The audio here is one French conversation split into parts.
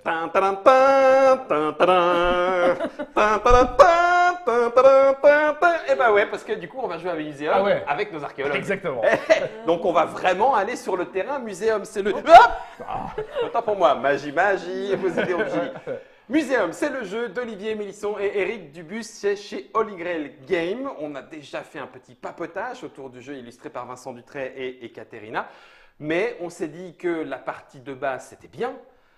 Tin, tin, tin, tin, tin, tin, tin, tin, tin, tin, tin, tin. Et bah ouais, parce que du coup, on va jouer à Muséum Ah ouais. avec nos archéologues. Exactement. Donc, on va vraiment aller sur le terrain. Muséum, c'est le. Hop Autant pour moi, magie, vos idées au génie. Muséum, c'est le jeu d'Olivier Mélisson et Eric Dubus, c'est chez Holy Grail Game. On a déjà fait un petit papotage autour du jeu illustré par Vincent Dutray et Ekaterina. Mais on s'est dit que la partie de base, c'était bien.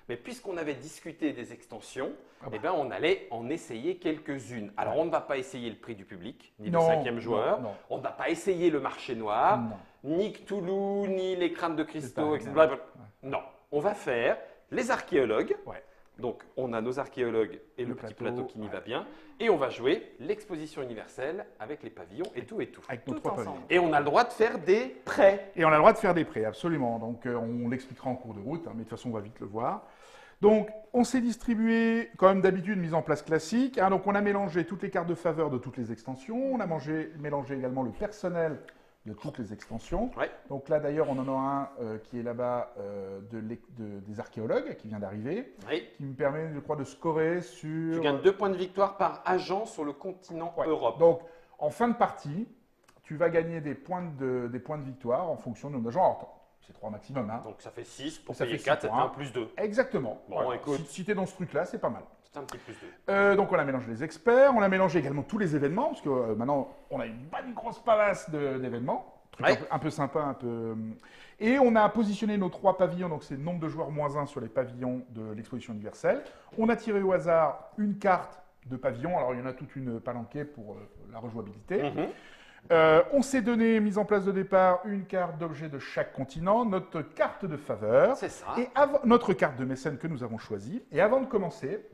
Mais puisqu'on avait discuté des extensions, eh ben, on allait en essayer quelques-unes. Alors, on ne va pas essayer le prix du public, ni le cinquième joueur. Non. On ne va pas essayer le marché noir, Non. ni Cthulhu, ni les crânes de cristaux, pas, etc. non. Non, on va faire les archéologues. Ouais. Donc, on a nos archéologues et le petit plateau qui n'y ouais. va bien. Et on va jouer l'exposition universelle avec les pavillons et tout et tout. Avec nos Tout 3 ensemble. pavillons. Et on a le droit de faire des prêts. Et on a le droit de faire des prêts, absolument. Donc, on l'expliquera en cours de route, hein, mais de toute façon, on va vite le voir. Donc, on s'est distribué, comme d'habitude, mise en place classique. Hein, donc, on a mélangé toutes les cartes de faveur de toutes les extensions. On a mélangé également le personnel de toutes les extensions. Ouais. Donc là, d'ailleurs, on en a un qui est là-bas des archéologues, qui vient d'arriver, Oui. qui me permet, je crois, de scorer sur... Tu gagnes 2 points de victoire par agent sur le continent Ouais. Europe. Donc, en fin de partie, tu vas gagner des points de victoire en fonction de nos agents. Alors, attends, c'est 3 maximum. Hein. Donc ça fait 6, pour Ça payer fait 4, six ça points. fait un plus 2. Exactement. Bon, Voilà. écoute. Si tu es dans ce truc-là, c'est pas mal. C'est un petit plus 2. Donc, on a mélangé les experts, on a mélangé également tous les événements, parce que maintenant, on a une bonne grosse palace d'événements. Truc Ouais. un peu sympa, un peu... Et on a positionné nos 3 pavillons, donc c'est le nombre de joueurs moins 1 sur les pavillons de l'exposition universelle. On a tiré au hasard une carte de pavillon, alors il y en a toute une palanquée pour la rejouabilité. Mhm. On s'est donné, mise en place de départ, une carte d'objet de chaque continent, notre carte de faveur, C'est ça. et notre carte de mécène que nous avons choisie. Et avant de commencer,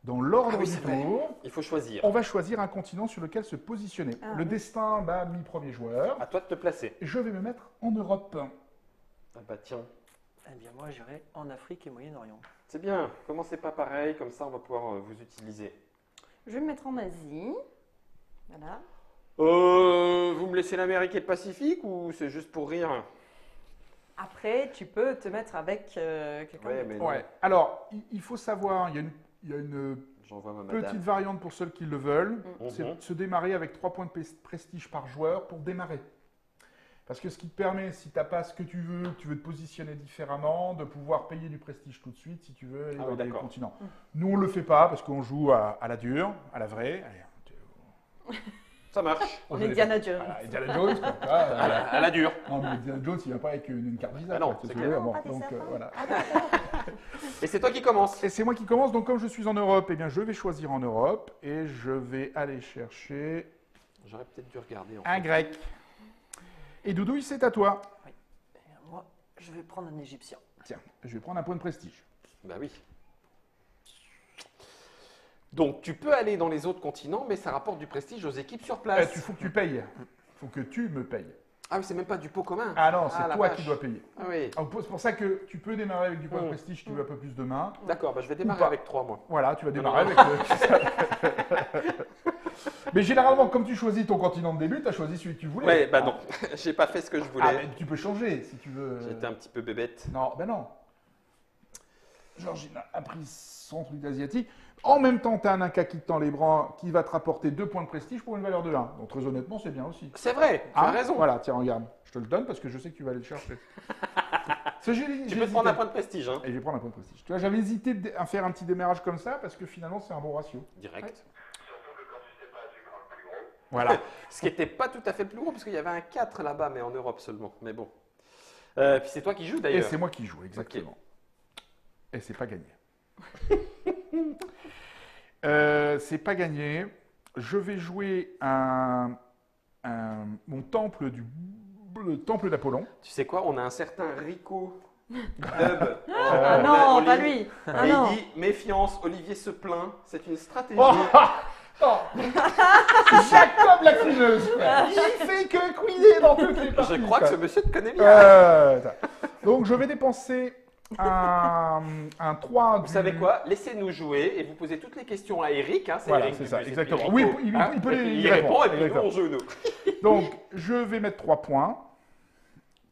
dans l'ordre Ah oui, du c'est vrai. tour, Il faut choisir. on va choisir un continent sur lequel se positionner. Ah, Le oui. destin m'a mis premier joueur. À toi de te placer. Je vais me mettre en Europe. Ah bah tiens, Eh bien, moi, j'irai en Afrique et Moyen-Orient. c'est bien. Commencez pas pareil, comme ça on va pouvoir vous utiliser. Je vais me mettre en Asie. Voilà. Vous me laissez l'Amérique et le Pacifique ou c'est juste pour rire? Après, tu peux te mettre avec quelqu'un Ouais, d'autre. mais non. Ouais. Alors, il faut savoir, il y a une J'envoie ma petite madame. variante pour ceux qui le veulent. Mhm. C'est de se démarrer avec 3 points de prestige par joueur pour démarrer. Parce que ce qui te permet, si tu n'as pas ce que tu veux te positionner différemment, de pouvoir payer du prestige tout de suite si tu veux aller Ah dans oui, des d'accord. continents. Nous, on ne le fait pas parce qu'on joue à la dure, à la vraie. Allez, Ça marche. On est Indiana Jones. Voilà, Indiana Jones, quoi. À la dure. Non, mais Indiana Jones, il ne vient pas avec une carte Visa. Ah non, quoi, c'est tu clair. veux, Non, bon, pas des donc, serpents. voilà. Et c'est toi qui commences. Et c'est moi qui commence, donc comme je suis en Europe, eh bien, je vais choisir en Europe et je vais aller chercher J'aurais peut-être dû regarder. En un fait. grec. Et Doudouille, c'est à toi. Eh bien, moi, je vais prendre un Égyptien. Tiens, je vais prendre un point de prestige. Bah oui. Donc tu peux aller dans les autres continents, mais ça rapporte du prestige aux équipes sur place. Il faut que tu payes. Il faut que tu me payes. Ah oui, c'est même pas du pot commun. Ah non, c'est la toi vache. qui dois payer. Ah oui. Alors, c'est pour ça que tu peux démarrer avec du point de Mm. prestige si tu veux un peu plus de main. D'accord, bah je vais démarrer pas. avec 3 mois. Voilà, tu vas Non, démarrer non. avec Mais généralement, comme tu choisis ton continent de début, tu as choisi celui que tu voulais. Ouais, bah Ah. non, j'ai pas fait ce que je voulais. Ah, mais tu peux changer si tu veux. J'étais un petit peu bébête. Non, ben non. Georgina a pris son truc asiatique. En même temps, tu as un Inca qui te tend les bras, qui va te rapporter 2 points de prestige pour une valeur de 1. Donc très honnêtement, c'est bien aussi. C'est vrai, tu as Hein raison. Voilà, tiens, regarde. Je te le donne parce que je sais que tu vas aller le chercher. Tu peux te prendre un point de prestige, hein. Et je vais prendre un point de prestige. Tu vois, j'avais hésité à faire un petit démarrage comme ça parce que finalement, c'est un bon ratio. Direct. Voilà. Ce qui n'était pas tout à fait le plus gros, parce qu'il y avait un 4 là-bas, mais en Europe seulement. Mais bon. Puis c'est toi qui joues Et d'ailleurs. c'est moi qui joue, exactement. Et c'est pas gagné. C'est pas gagné. Je vais jouer mon temple le temple d'Apollon. Tu sais quoi, on a un certain Rico Dub. Ah non, pas lui. Ah Et non. il dit, méfiance, Olivier se plaint, c'est une stratégie. Oh Jacob la couineuse. Il fait que couiner dans toutes les parties. Je crois que quoi. ce monsieur te connaît bien. Donc je vais dépenser un 3. Vous savez quoi, laissez-nous jouer et vous posez toutes les questions à Eric. Hein, Voilà, Eric c'est du ça, Musée exactement. Rico, Oui, il hein, peut et les- puis il il répond et puis nous exactement. on joue nous. Donc je vais mettre 3 points.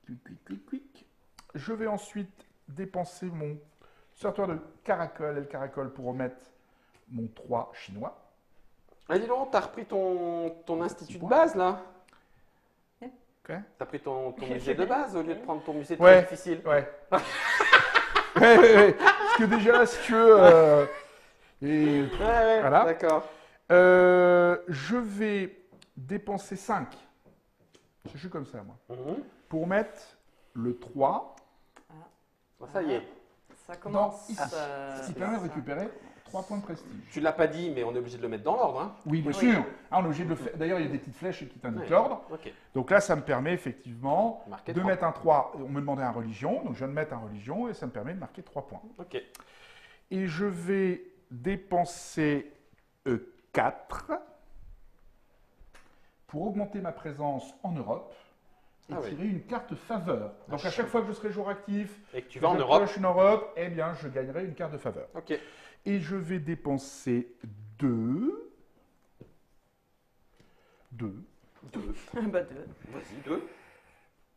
Clic, clic, clic, clic. Je vais ensuite dépenser mon Sers-toi de caracol et le caracol pour remettre mon 3 chinois. Ah, dis donc, t'as repris ton institut de points. base, là. Ok. T'as pris ton musée de base au lieu de prendre ton musée Ouais. très difficile. Ouais. ouais. Parce que déjà, si tu veux... et, Ouais, Voilà. d'accord. je vais dépenser 5. Je suis comme ça, moi. Mhm. Pour mettre le 3. Bon, ça y est. Ça commence. ici. Ce qui permet de récupérer 3 points de prestige. Tu l'as pas dit, mais on est obligé de le mettre dans l'ordre. Hein. Oui, bien sûr. Ah, on est obligé de le faire. D'ailleurs, il y a des petites flèches qui t'indiquent Ouais. l'ordre. Ok. Donc là, ça me permet effectivement Marquer de 3. mettre un 3. On me demandait un religion, donc je viens de mettre un religion et ça me permet de marquer 3 points. Ok. Et je vais dépenser 4 pour augmenter ma présence en Europe et Ah oui. tirer une carte faveur. Donc à chouette. chaque fois que je serai joueur actif, Et que tu vas en je Europe. pioche une Europe, eh bien je gagnerai une carte de faveur. Ok. Et je vais dépenser 2. 2. Bah, deux. Vas-y, 2.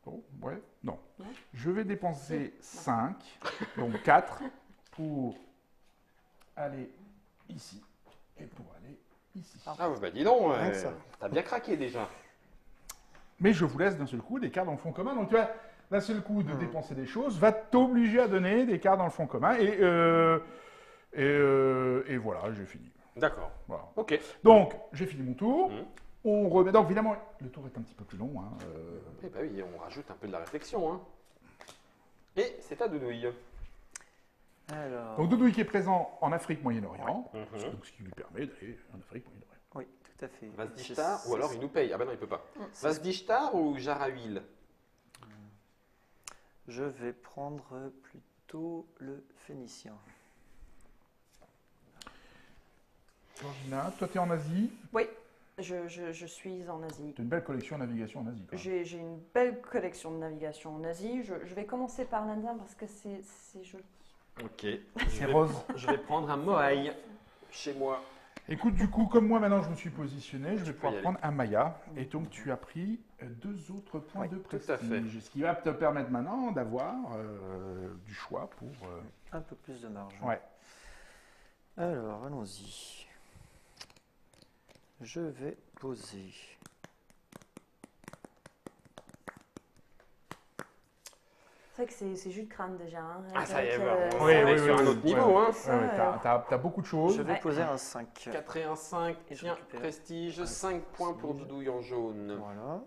Oh, ouais, non. Non. Je vais dépenser 5, donc 4, pour aller ici et pour aller ici. Ah, bah dis donc, Rien que ça. t'as bien craqué déjà. Mais je vous laisse d'un seul coup des cartes dans le fonds commun. Donc tu vois, d'un seul coup de dépenser des choses va t'obliger à donner des cartes dans le fonds commun. Et voilà, j'ai fini. D'accord. Voilà. Ok. Donc, j'ai fini mon tour. Mhm. On remet. Donc, évidemment, le tour est un petit peu plus long. Hein, Eh bah oui, on rajoute un peu de la réflexion. Hein. Et c'est à Doudouille. Alors, Donc, Doudouille qui est présent en Afrique, Moyen-Orient. Mhm. Donc, ce qui lui permet d'aller en Afrique, Moyen-Orient. oui, tout à fait. Vasdishtar, Je- ou alors il nous paye. Ah bah non, il peut pas. C'est- Vasdishtar ou Jarahuil? Je vais prendre plutôt le phénicien. Georgina, toi, tu es en Asie. Oui, je suis en Asie. Tu as une belle collection de navigation en Asie. Quoi. J'ai une belle collection de navigation en Asie. Je vais commencer par l'Indien parce que c'est joli. Ok. C'est rose. Je vais prendre un Moai chez moi. Écoute, du coup, comme moi maintenant je me suis positionné, je vais peux y pouvoir aller. prendre un Maya. Et donc tu as pris 2 autres points Oui, de tout à prestige. fait. Ce qui va te permettre maintenant d'avoir du choix pour. Un peu plus de marge. Ouais. Alors, allons-y. Je vais poser. C'est vrai que c'est jus de crâne déjà. Hein, Ah, ça y est, avec, on Oui, est oui, sur oui, un oui, autre oui. niveau. Hein. Ça, T'as beaucoup de choses. Je vais Ouais. poser un 5. 4 et un 5, Et je tiens, récupère prestige, un 5 points pour prestige. Doudouille en jaune. Voilà.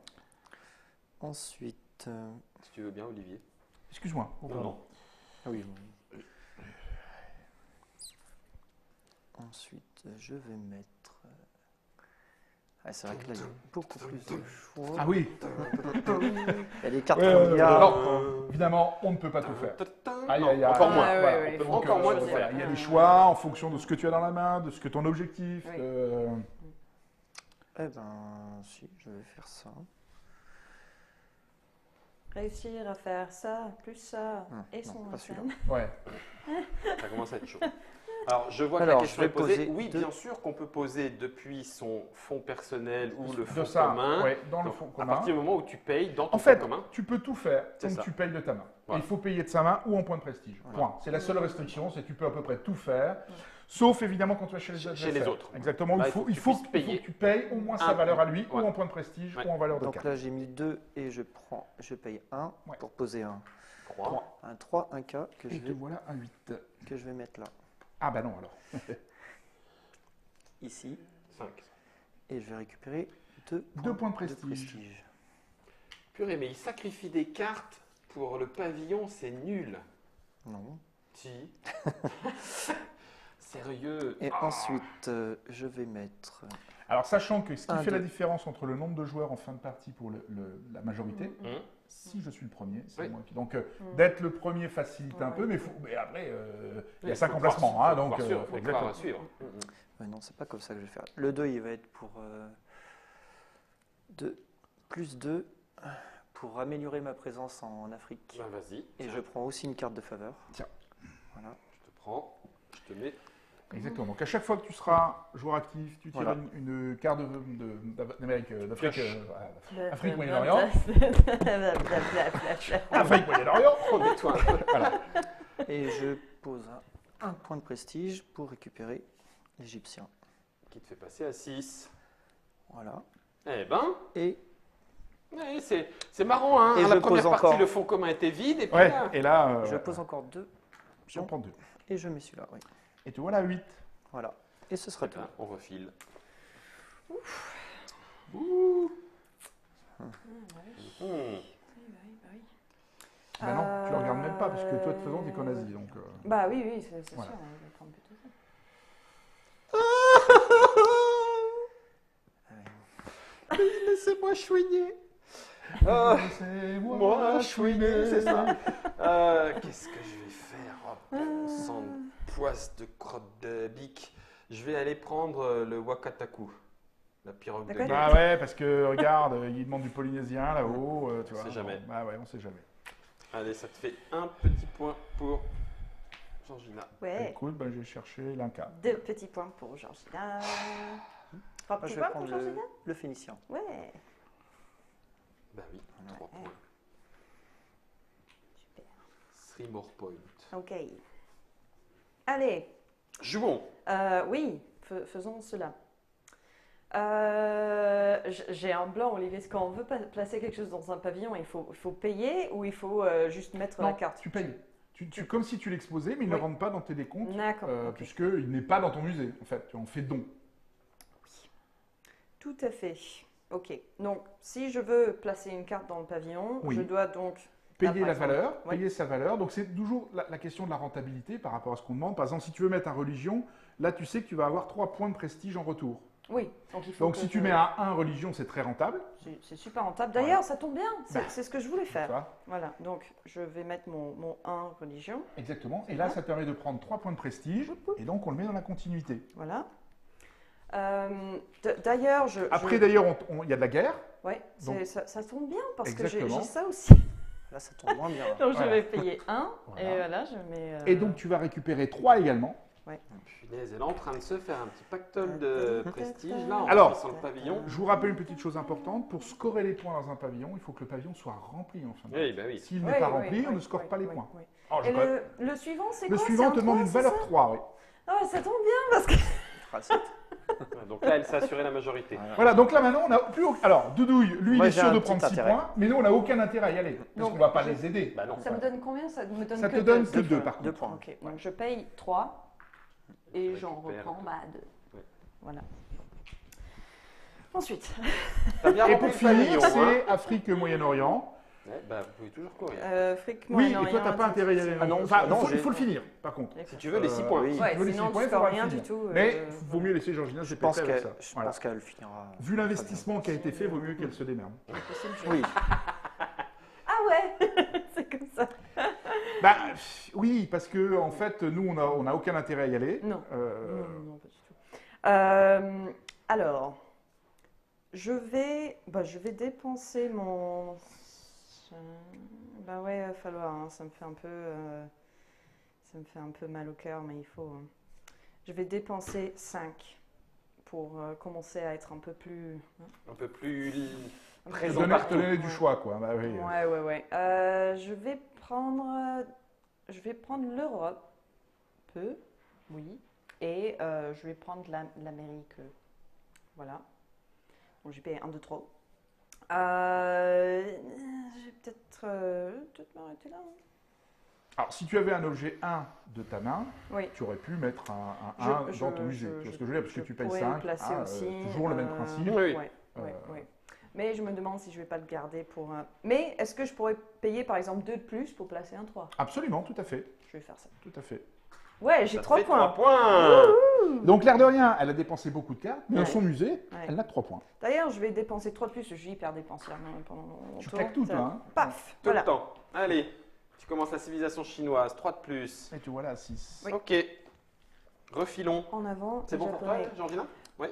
Ensuite. Si tu veux bien, Olivier. Excuse-moi. Non, non. Ah oui. Ensuite, je vais mettre. Ah, c'est vrai que là, il y a beaucoup plus de choix. Ah oui. Il y a des cartes Ouais, comme il y a. alors, évidemment, on ne peut pas tout faire. Aïe, Non, aïe, aïe. encore moins. Ah, ouais, Voilà. ouais, il faut Encore moins de choisir. faire. Il y a des choix en fonction de ce que tu as dans la main, de ce que ton objectif. Oui. Eh ben, si, je vais faire ça. Réussir à faire ça, plus ça, et non, son pas ancien. celui-là. Ouais. Ça commence à être chaud. Alors, je vois que Alors, la question je est vais posée. poser Oui, deux- bien sûr qu'on peut poser depuis son fonds personnel ou le De fonds ça, commun. ouais, dans le Donc, fonds à commun. partir du moment où tu payes dans ton En fait, fonds commun. tu peux tout faire C'est tant ça. que tu payes de ta main. Voilà. Il faut payer de sa main ou en point de prestige. Voilà. Point. C'est la seule restriction, c'est que tu peux à peu près tout faire, sauf évidemment quand tu vas chez les Chez adversaires. les autres. Exactement. Là, il faut que tu payes au moins sa Un valeur à point. lui, Ouais. ou en point de prestige, Ouais. ou en valeur de Donc carte. là, j'ai mis 2 et je paye 1 Ouais. pour poser un. 3. Un 3, un K que Et te voilà un 8. je vais mettre là, Ah bah non alors. ici. 5. Et je vais récupérer 2 Deux points de prestige. Purée, mais il sacrifie des cartes pour le pavillon, c'est nul. Non. Si. Sérieux. Et ensuite, je vais mettre. Alors sachant que ce qui Un, fait la deux. différence entre le nombre de joueurs en fin de partie pour la majorité, Hum. si je suis le premier, c'est Oui. moi qui. Donc d'être le premier facilite un Ouais. peu, mais après il y a Il 5 faut emplacements. pouvoir- Hein, faut donc pouvoir suivre, faut exactement. pouvoir suivre. Ouais, non, c'est pas comme ça que je vais faire. Le 2, il va être pour plus 2 pour améliorer ma présence en Afrique. Ben vas-y. Et Tiens, je prends aussi une carte de faveur. Tiens. Voilà. je te prends, je te mets. Exactement. Donc à chaque fois que tu seras joueur actif, tu tires Voilà. une carte d'Amérique, d'Afrique, Bla, Afrique, bla, Moyen-Orient. bla, bla, bla, bla, bla. Afrique, Moyen-Orient. Remets-toi un peu. Voilà. Et je pose un point de prestige pour récupérer l'Égyptien. Qui te fait passer à 6. Voilà. Eh ben, Et ouais, c'est marrant, hein. Et La je première pose partie, encore. le fond commun était vide, et puis Ouais, là... et là, je pose encore 2 j'en pions. prends 2. Et je mets celui-là, oui. Et tu vois là, 8. Voilà. Et ce sera Très tout. bien, on refile. Ah, Hmm. ouais. Oui, bah oui. Bah non, tu le regardes même pas, parce que toi, de toute façon, t'es qu'en Asie. Donc, Bah oui, oui, c'est Voilà. sûr, on va prendre plutôt ça. Laissez-moi chouiner. c'est Moi, chouiner, c'est ça. Qu'est-ce que je vais faire? Oh, bon sang de poisse de crotte de bique. Je vais aller prendre le wakataku, la pirogue de D'accord. guerre. Bah ouais, parce que regarde, il demande du polynésien là-haut, tu On vois. sait jamais. Bah ouais, on sait jamais. Allez, ça te fait un petit point pour Georgina. Ouais. Écoute, bah, j'ai cherché l'Inca. 2 petits points pour Georgina. 3 Moi, petits je vais points pour prendre Georgina. le Phénicien. Ouais. Bah oui, 3 points. Super. 3 more points. Ok. Allez. Jouons. Oui, faisons cela. J'ai un blanc, Olivier. Est-ce qu'on veut placer quelque chose dans un pavillon, il faut payer ou il faut juste mettre la Non, carte? tu payes. Comme si tu l'exposais, mais il ne Oui. rentre pas dans tes décomptes, D'accord. ok. puisqu'il n'est pas dans ton musée, en fait. Tu en fais don. Tout à fait. Ok. Donc, si je veux placer une carte dans le pavillon, Oui. je dois donc Payer par la exemple, valeur, ouais. payer sa valeur. Donc c'est toujours la question de la rentabilité par rapport à ce qu'on demande. Par exemple, si tu veux mettre un religion, là tu sais que tu vas avoir 3 points de prestige en retour. Oui. Donc, il faut Donc que si tu je- mets un 1 religion, c'est très rentable. C'est super rentable. D'ailleurs, ça tombe bien. Bah. C'est ce que je voulais Tu faire. vois. Voilà. Donc, je vais mettre mon 1 religion. Exactement. C'est Et là, bien. ça te permet de prendre 3 points de prestige. Et donc on le met dans la continuité. Voilà. D'ailleurs, Après d'ailleurs, il y a de la guerre. Ouais, Donc- ça tombe bien parce que j'ai Exactement. ça aussi. Là, ça tombe moins bien. Donc, Voilà. je vais payer 1 Voilà. et voilà, je mets. Et donc tu vas récupérer 3 également. Punaise, elle est en train de se faire un petit pactole de prestige là en Alors- remplissant le pavillon. Je vous rappelle une petite chose importante. Pour scorer les points dans un pavillon, il faut que le pavillon soit rempli en fin de compte. Oui, bah oui. S'il Oui, n'est pas oui, rempli, on oui, ne score oui, pas les oui, points. oui. Oh, Et je connais. le suivant, c'est Le quoi? suivant C'est un te demande 3, une c'est valeur ça 3, oui. Ah, ça tombe bien parce que. Ah, c'est- Ouais, donc là, elle s'est assurée la majorité. Voilà. Voilà, donc là maintenant, on n'a plus. Alors, Doudouille, lui, Moi, il est j'ai sûr un de petit prendre 6 intérêt. points, mais nous, on n'a aucun intérêt à y aller. Parce Donc, qu'on ne va pas je- les aider. Bah non. Ça me donne combien? Ça me donne Ça que te donne deux. que 2 par contre. 2 points. Ok, donc je paye 3 et Je j'en récupère. reprends 2. Ouais. Voilà. Ensuite, T'as bien Et rempli pour le finir, pavillon, hein. c'est Afrique, Moyen-Orient. Ouais, bah, vous pouvez toujours courir. fric, Oui, et Moyen-Orient, toi, t'as pas intérêt à y aller. Ah non, Enfin, non, il faut le j'ai- finir, par contre. Si tu veux les 6 points. oui. Si Ouais, tu veux les sinon, 6 points, tu il scores faudra rien le finir. du tout, Mais vaut mieux laisser Georgina se Je pense péter avec qu'elle ça. Voilà. finira. Vu l'investissement qui a été fait, vaut mieux qu'elle se démerde. Oui. Ah ouais, c'est comme ça. Bah, oui, parce que en fait, nous, on n'a aucun intérêt à y aller. Non. Euh, Non, pas du tout. Alors, je vais dépenser mon. Bah ouais, il va falloir. Hein, ça me fait un peu mal au cœur, mais il faut. Hein. Je vais dépenser 5 pour commencer à être un peu plus. Un peu plus un peu te présent plus- donner, partout. te donner du Ouais. choix, quoi. Bah, oui. Ouais. Je vais prendre l'Europe, oui, et je vais prendre l'Amérique, voilà. Donc j'ai payé 1, 2, 3. Je vais peut-être m'arrêter là. Hein. Alors, si tu avais un objet 1 de ta main, Oui. tu aurais pu mettre un Je- 1 dans ton je- musée. je- Tu vois ce que je veux dire? Parce que je tu payes pourrais 5. le placer aussi, toujours le même principe. Oui. Ouais. Mais je me demande si je vais pas le garder pour un. Mais est-ce que je pourrais payer par exemple 2 de plus pour placer un 3? Absolument, tout à fait. Je vais faire ça. Tout à fait. Ouais, j'ai Ça te 3 fait points. 3 points. Donc, l'air de rien, elle a dépensé beaucoup de cartes, mais dans Ouais. son musée, Ouais. elle n'a que 3 points. D'ailleurs, je vais dépenser 3 de plus, je suis hyper dépensière pendant mon Tu tour. claques tout, Ça- toi. Hein. Paf, Tout voilà. le temps. Allez, tu commences la civilisation chinoise. 3 de plus. Et tu vois là, 6. Oui. Ok. Refilons. En avant. C'est bon pour toi, japonais. Georgina? Oui,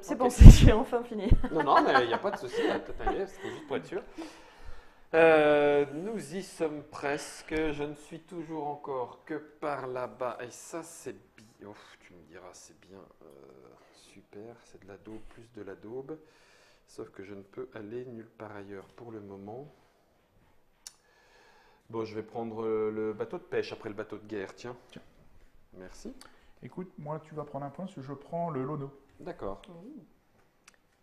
c'est Ok. bon, j'ai enfin fini. Non, non, mais il n'y a pas de souci. T'inquiète, c'était juste pour être sûr. Nous y sommes presque. Je ne suis toujours encore que par là-bas. Et ça, c'est bien. Tu me diras, c'est bien. Super. C'est de la daube, plus de la daube. Sauf que je ne peux aller nulle part ailleurs pour le moment. Bon, je vais prendre le bateau de pêche après le bateau de guerre, tiens. Tiens. Merci. Écoute, moi, tu vas prendre un point parce que je prends le Lono. D'accord.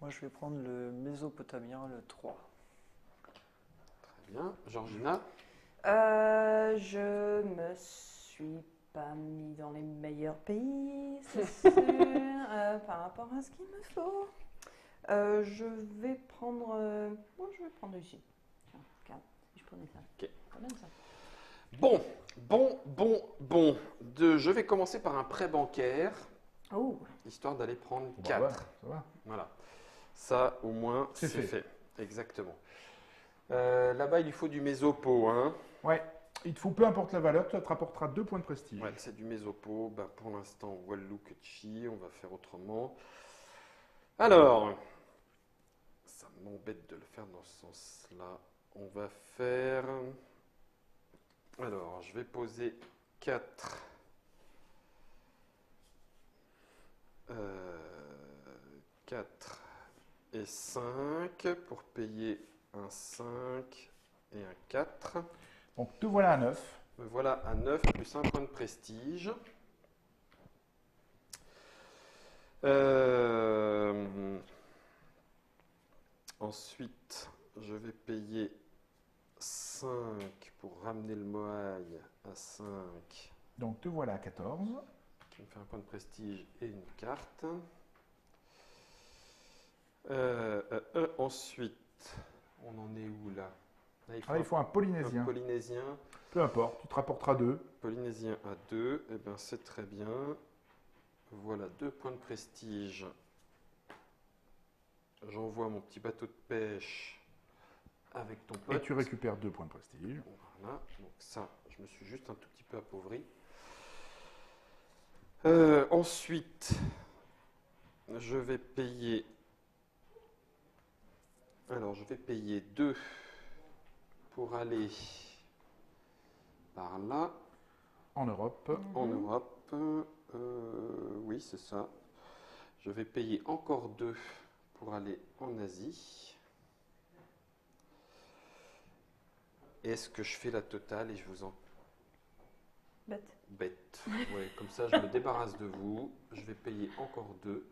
Moi, je vais prendre le mésopotamien, le 3. Très bien. Georgina? Je me suis pas mis dans les meilleurs pays, c'est sûr, par rapport à ce qu'il me faut. Je vais prendre. Moi, je vais prendre ici. Tiens, regarde, si je prenais ça. Ok. Pas mal, ça. Bon. Je vais commencer par un prêt bancaire, Oh, histoire d'aller prendre Bon, 4. bah, ouais, ça va. Voilà. Ça, au moins, C'est c'est fait. fait. Exactement. Là-bas, il lui faut du mésopo, hein. Ouais, il te faut peu importe la valeur, ça te rapportera 2 points de prestige. Ouais, c'est du mésopo. Bah, pour l'instant, Wallouk-Chi, on va faire autrement. Alors, ça m'embête de le faire dans ce sens-là. On va faire... Alors, je vais poser 4. 4 et 5 pour payer un 5 et un 4. Donc te voilà à 9. Me voilà à 9 plus un point de prestige. Ensuite, je vais payer 5 pour ramener le Moai à 5, Donc te voilà à 14. qui me fait un point de prestige et une carte. Ensuite, on en est où là? Là, Il faut un un polynésien. polynésien. Peu importe, tu te rapporteras 2. Polynésien à 2, eh bien c'est très bien. Voilà, 2 points de prestige. J'envoie mon petit bateau de pêche avec ton pote. Et tu récupères 2 points de prestige. Voilà, donc ça, je me suis juste un tout petit peu appauvri. Ensuite, je vais payer... Alors, je vais payer 2 pour aller par là. En Europe. En Europe, oui, c'est ça. Je vais payer encore 2 pour aller en Asie. Est-ce que je fais la totale et je vous en bête. bête? Ouais, comme ça, je me débarrasse de vous. Je vais payer encore 2.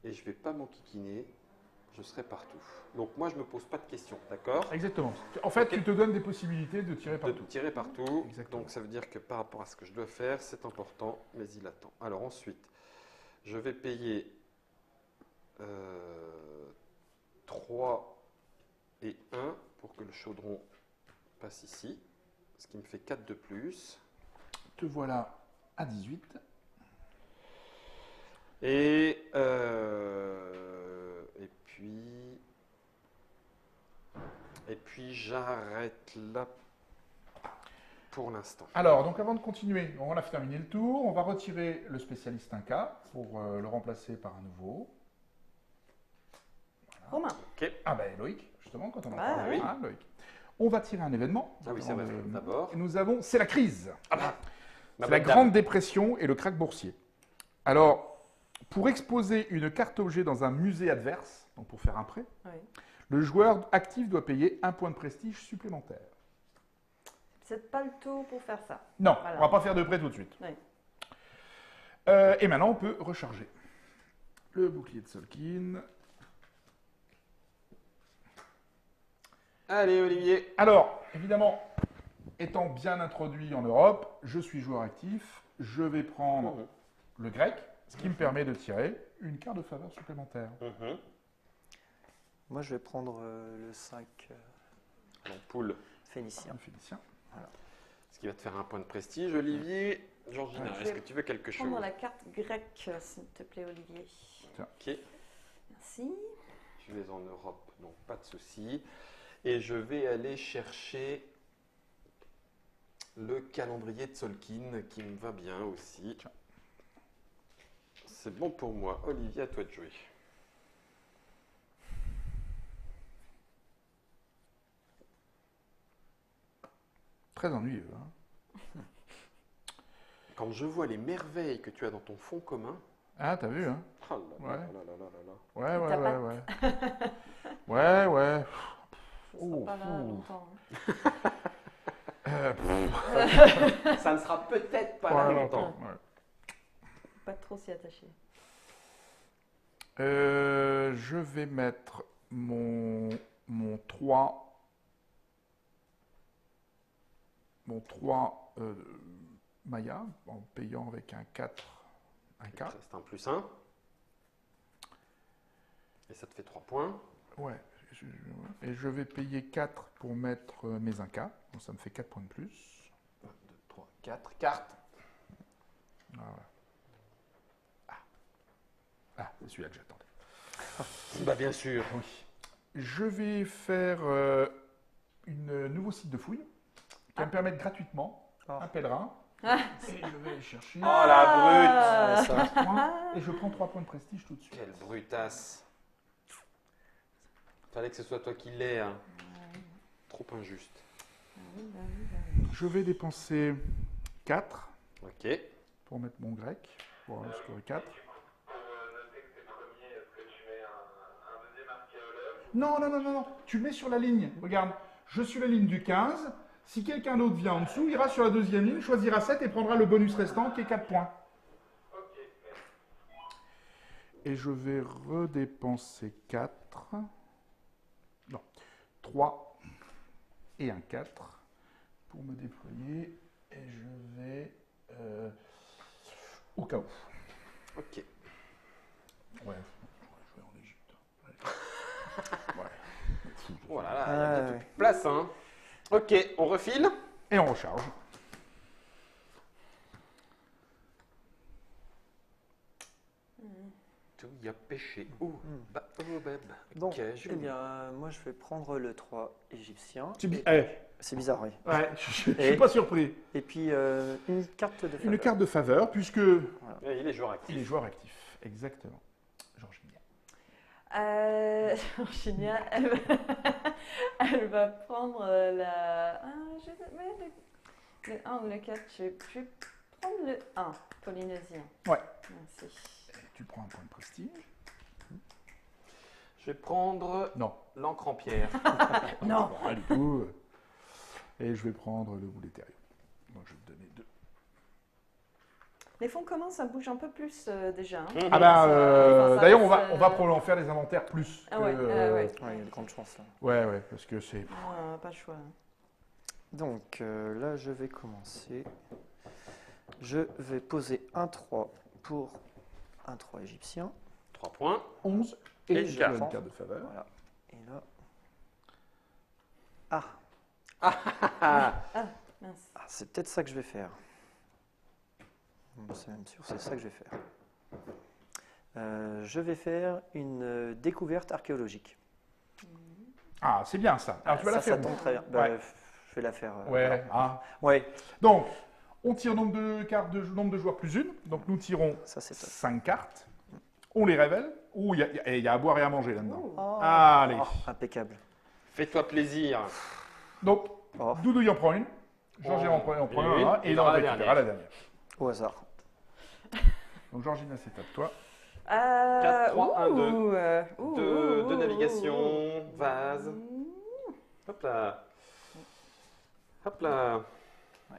Et je ne vais pas m'enquiquiner. Je serai partout. Donc moi, je ne me pose pas de questions, d'accord? Exactement. En fait, Ok. tu te donnes des possibilités de tirer De partout. tirer partout. Exactement. Donc ça veut dire que par rapport à ce que je dois faire, c'est important, mais il attend. Alors ensuite, je vais payer 3 et 1 pour que le chaudron passe ici, ce qui me fait 4 de plus. Te voilà à 18. Et puis j'arrête là pour l'instant. Alors, donc avant de continuer, on a terminé le tour. On va retirer le spécialiste Inca pour le remplacer par un nouveau. Romain. Ok. Ah ben Loïc, justement, quand on en Ah, parle. oui. Ah, Loïc. On va tirer un événement. Ah oui, c'est vrai. D'abord. Et nous avons, c'est la crise. Ah bah, ma C'est la bonne dame. Grande Dépression et le krach boursier. Alors, pour exposer une carte objet dans un musée adverse, donc pour faire un prêt, Oui. le joueur actif doit payer un point de prestige supplémentaire. C'est pas le tour pour faire ça. Non, Voilà. on va pas faire de prêt tout de suite. Oui. Et maintenant, on peut recharger le bouclier de Solkin. Allez, Olivier. Alors, évidemment, étant bien introduit en Europe, je suis joueur actif. Je vais prendre le grec, ce qui me permet de tirer une carte de faveur supplémentaire. Moi, je vais prendre le 5 L'ampoule. phénicien. Le Phénicien. Ce qui va te faire un point de prestige, Olivier. Georgina, Je est-ce vais que tu veux quelque chose? Prendre la carte grecque, s'il te plaît, Olivier. Ok. Merci. Tu es en Europe, donc pas de souci. Et je vais aller chercher le calendrier de Solkin qui me va bien aussi. C'est bon pour moi. Olivier, à toi de jouer. Très ennuyeux. Hein. Quand je vois les merveilles que tu as dans ton fond commun. Ah, t'as vu, hein? Oh là Ouais. là là là là là là. Ouais, Ta ouais, ouais, ouais. Ouais, ouais. sera Oh, pas là oh. longtemps. Ça ne sera peut-être pas Pas là longtemps, longtemps. ouais. Pas trop s'y attacher. Je vais mettre mon 3 Maya en payant avec un 4, un Il te 4. reste un plus 1. Et ça te fait 3 points. Ouais. Et je vais payer 4 pour mettre mes 1K. Donc ça me fait 4 points de plus. 1, 2, 3, 4 cartes. Ah, c'est celui-là que j'attendais. Bah bien sûr. Oui. Je vais faire un nouveau site de fouille qui va me permettre gratuitement un pèlerin. Ah. Et je vais aller chercher Oh la brute. 15 points et je prends 3 points de prestige tout de suite. Quelle brutasse. Fallait que ce soit toi qui l'aies. Hein. Trop injuste. Je vais dépenser 4 Ok. pour mettre mon grec. Pour scorer 4. Non, non, non, non, non. Tu le mets sur la ligne. Regarde, je suis la ligne du 15. Si quelqu'un d'autre vient en dessous, il ira sur la deuxième ligne, choisira 7 et prendra le bonus restant qui est 4 points. Et je vais redépenser 4. Non, 3 et un 4 pour me déployer. Et je vais au cas où. Ok. Ouais, je vais en Égypte. Ouais. Voilà, là, il y a bientôt ouais. plus de place. Hein. Ok, on refile. Et on recharge. Tout y a pêché. Ouh, bah, oh, beb. Donc, Ok, je eh bien, moi, je vais prendre le 3 égyptien. C'est bizarre, oui. Ouais, je Et- suis pas surpris. Et puis, une carte de Une faveur. carte de faveur, puisque Et il est joueur actif. il est joueur actif. Exactement. Georgina. Virginia, elle va prendre la. Je vais mettre le 1 ou le 4. Je vais prendre le 1, polynésien. Ouais. Merci. Tu prends un point de prestige. Je vais prendre Non. l'encre en pierre. Non. Rien du tout. Et je vais prendre le boulet terrier. Donc je vais te donner 2. Les fonds communs, ça bouge un peu plus déjà. Hein. Ah bah, Ça d'ailleurs, reste, on va probablement faire les inventaires plus. Ah ouais, que, ouais. Ouais, il y a de grandes chances, là. Ouais, parce que c'est... Pas le choix. Donc, là, je vais commencer. Je vais poser un 3 pour un 3 égyptien. 3 points. 11 Et et une je carte. donne une carte de faveur. Voilà. Et là. Ah, Mince. c'est peut-être ça que je vais faire. C'est même sûr, c'est ça que je vais faire. Je vais faire une découverte archéologique. Ah, c'est bien ça. Alors tu vas ça, la faire. ça tombe très bien. Bah, Ouais. Je vais la faire. Ouais. voilà. Ah. Ouais, Donc, on tire nombre de cartes, nombre de joueurs plus une. Donc nous tirons ça c'est top. 5 cartes. On les révèle. Ouh, il y a à boire et à manger là-dedans. Oh. Allez. Oh, impeccable. Fais-toi plaisir. Donc, Oh, Doudou y en prend une. Georges en prend Et un, oui, et il il en aura la récupérera dernière. la dernière. au hasard. Donc Georgina, c'est à toi. 4, 3, 1, 2. Deux De navigation, vase. Hop là. Hop là. Ouais.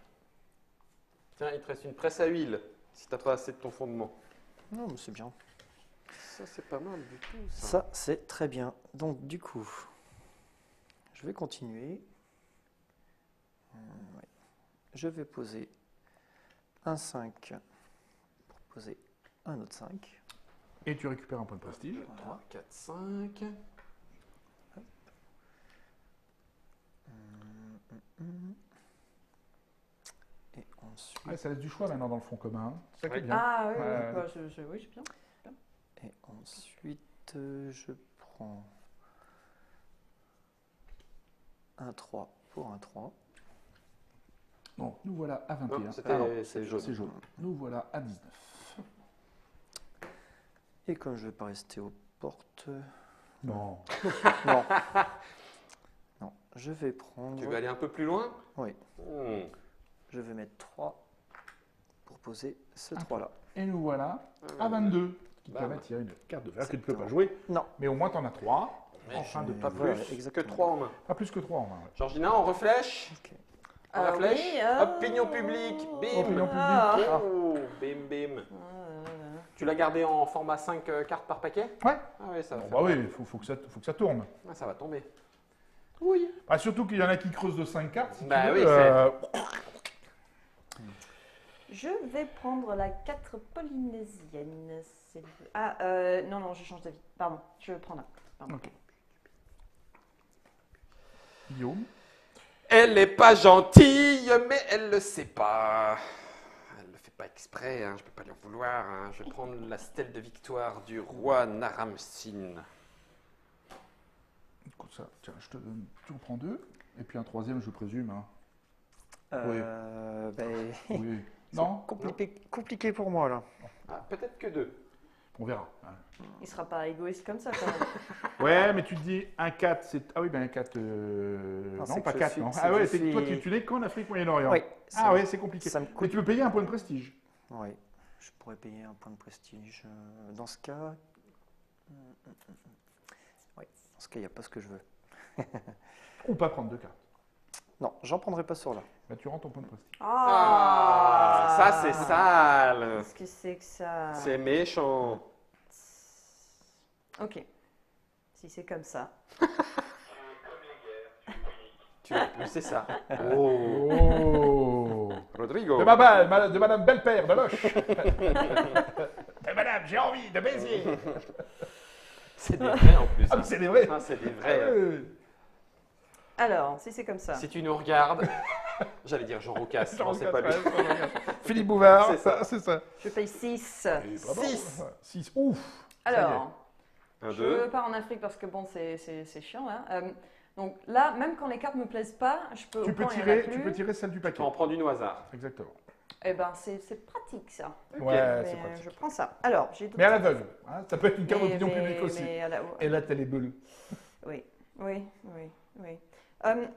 Tiens, il te reste une presse à huile, si t'as pas assez de ton fondement. Non, mais c'est bien. Ça, c'est pas mal du tout, ça. Ça, c'est très bien. Donc, du coup, je vais continuer. Ouais. Je vais poser un 5 pour poser un autre 5. Et tu récupères un point de prestige. 3, 4, 5. Et ensuite, Ouais, ça laisse du choix maintenant dans le fond commun. C'est ça qui est Oui. bien. Ah oui, Ouais. bah, oui, j'ai bien. je prends un 3 pour un 3. Donc, nous voilà à 21. Non, Ah non, c'est jaune. c'est jaune. Nous voilà à 19. Et comme je ne vais pas rester aux portes, Non. non, non, je vais prendre. Tu veux aller un peu plus loin? Oui, Hmm. je vais mettre 3 pour poser ce Un 3 là. Et nous voilà à 22. Qui te Bam. permet de tirer une carte de faveur que tu ne peux pas Exactement. jouer. Non, Mais au moins, tu en as 3. En fin de Pas Voilà, plus que exactement. 3 en main. Pas plus que 3 en main. Ouais. Georgina, on reflèche. Ok. On reflèche. oui, Opinion publique. Bim. Opinion publique. Ah. Oh, bim, bim. Tu l'as gardé en format 5 cartes par paquet? Ouais. Ah oui, ça va Bon, faire bah mal. oui, faut que ça tourne. Ah, ça va tomber. Oui. Bah, surtout qu'il y en a qui creusent de 5 cartes. Si Bah tu veux, oui, Je vais prendre la 4 polynésienne. Ah, non, je change d'avis. Pardon, je prends là. Pardon. Ok. Guillaume. Elle est pas gentille, mais elle le sait pas. Elle le fait pas exprès, hein, je peux pas lui en vouloir. Hein. Je vais prendre la stèle de victoire du roi Naram-Sin. Écoute ça, tiens, je te donne, tu en prends 2. Et puis un troisième, je présume. Hein. Ben, Oui. c'est Non, compliqué pour moi là. Ah, peut-être que 2. on verra. Hein. Il sera pas égoïste comme ça quand même. Ouais, mais tu te dis un 4, c'est. Ah oui, ben un 4. Non, c'est Non, que pas je 4, suis- non. c'est Ah que ouais, je c'est que toi, suis- tu n'es qu'en Afrique Moyen-Orient. Oui. Ah ouais, c'est compliqué. Ça me Mais coûte. tu peux payer un point de prestige. Oui, je pourrais payer un point de prestige. Dans ce cas. Oui, dans ce cas, il n'y a pas ce que je veux. Ou pas prendre 2 cartes. Non, j'en prendrai pas sur là. Bah, tu rends ton point de prestige. Ah, ça c'est sale. Qu'est-ce que c'est que ça? C'est méchant. Ok. Si c'est comme ça. C'est ça. Oh. Oh Rodrigo. de Madame Belle-Père de Loche. De Madame, j'ai envie de baiser. C'est des vrais en plus. Ah, mais c'est des vrais. Ah, c'est des vrais. Alors, si c'est comme ça. Si tu nous regardes, j'allais dire Jean Roucas, non c'est pas lui. Philippe Bouvard, C'est ça. c'est ça. Je paye 6. 6. 6, ouf. Ça y est. Alors, Un, je deux. pars en Afrique parce que bon, c'est chiant là. Donc là, même quand les cartes me plaisent pas, je peux. Tu au peux point, il y en a tirer, tu plus. peux tirer celle du Tu paquet. peux en prendre une au hasard. Exactement. Eh ben, c'est pratique ça. Ouais, Mais, c'est pratique. je prends ça. Alors, j'ai d'autres Mais à cartes. l'aveugle. Hein, ça peut être une carte d'opinion Mais- publique aussi. mais à la- Et là, t'as les bulles. Oui.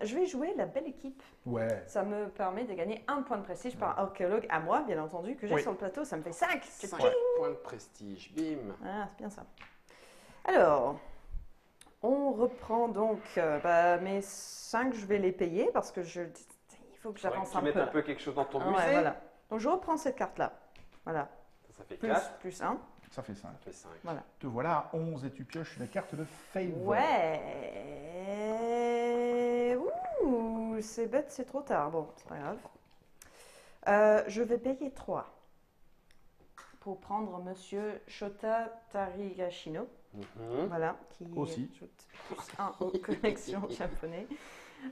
Je vais jouer la belle équipe. Ouais. Ça me permet de gagner un point de prestige par archéologue à moi, bien entendu, que j'ai Oui. sur le plateau. Ça me fait 5. 5 points de prestige. Bim. Ah, c'est bien ça. Alors, on reprend donc mes 5, je vais les payer parce que il faut que j'avance Tu un mets peu. un peu quelque chose dans ton Ah musée. ouais, voilà. Donc je reprends cette carte-là. Voilà. Ça fait Plus, 4. plus 1. Ça fait 5. Ça fait 5. Voilà. Te voilà à 11 et tu pioches une carte de favor. Ouais. Ouh, c'est bête, c'est trop tard. Bon, c'est pas grave. Je vais payer 3 pour prendre Monsieur Shota Tarigashino. Mhm. Voilà, qui Aussi. ajoute plus 1 aux connexions japonais.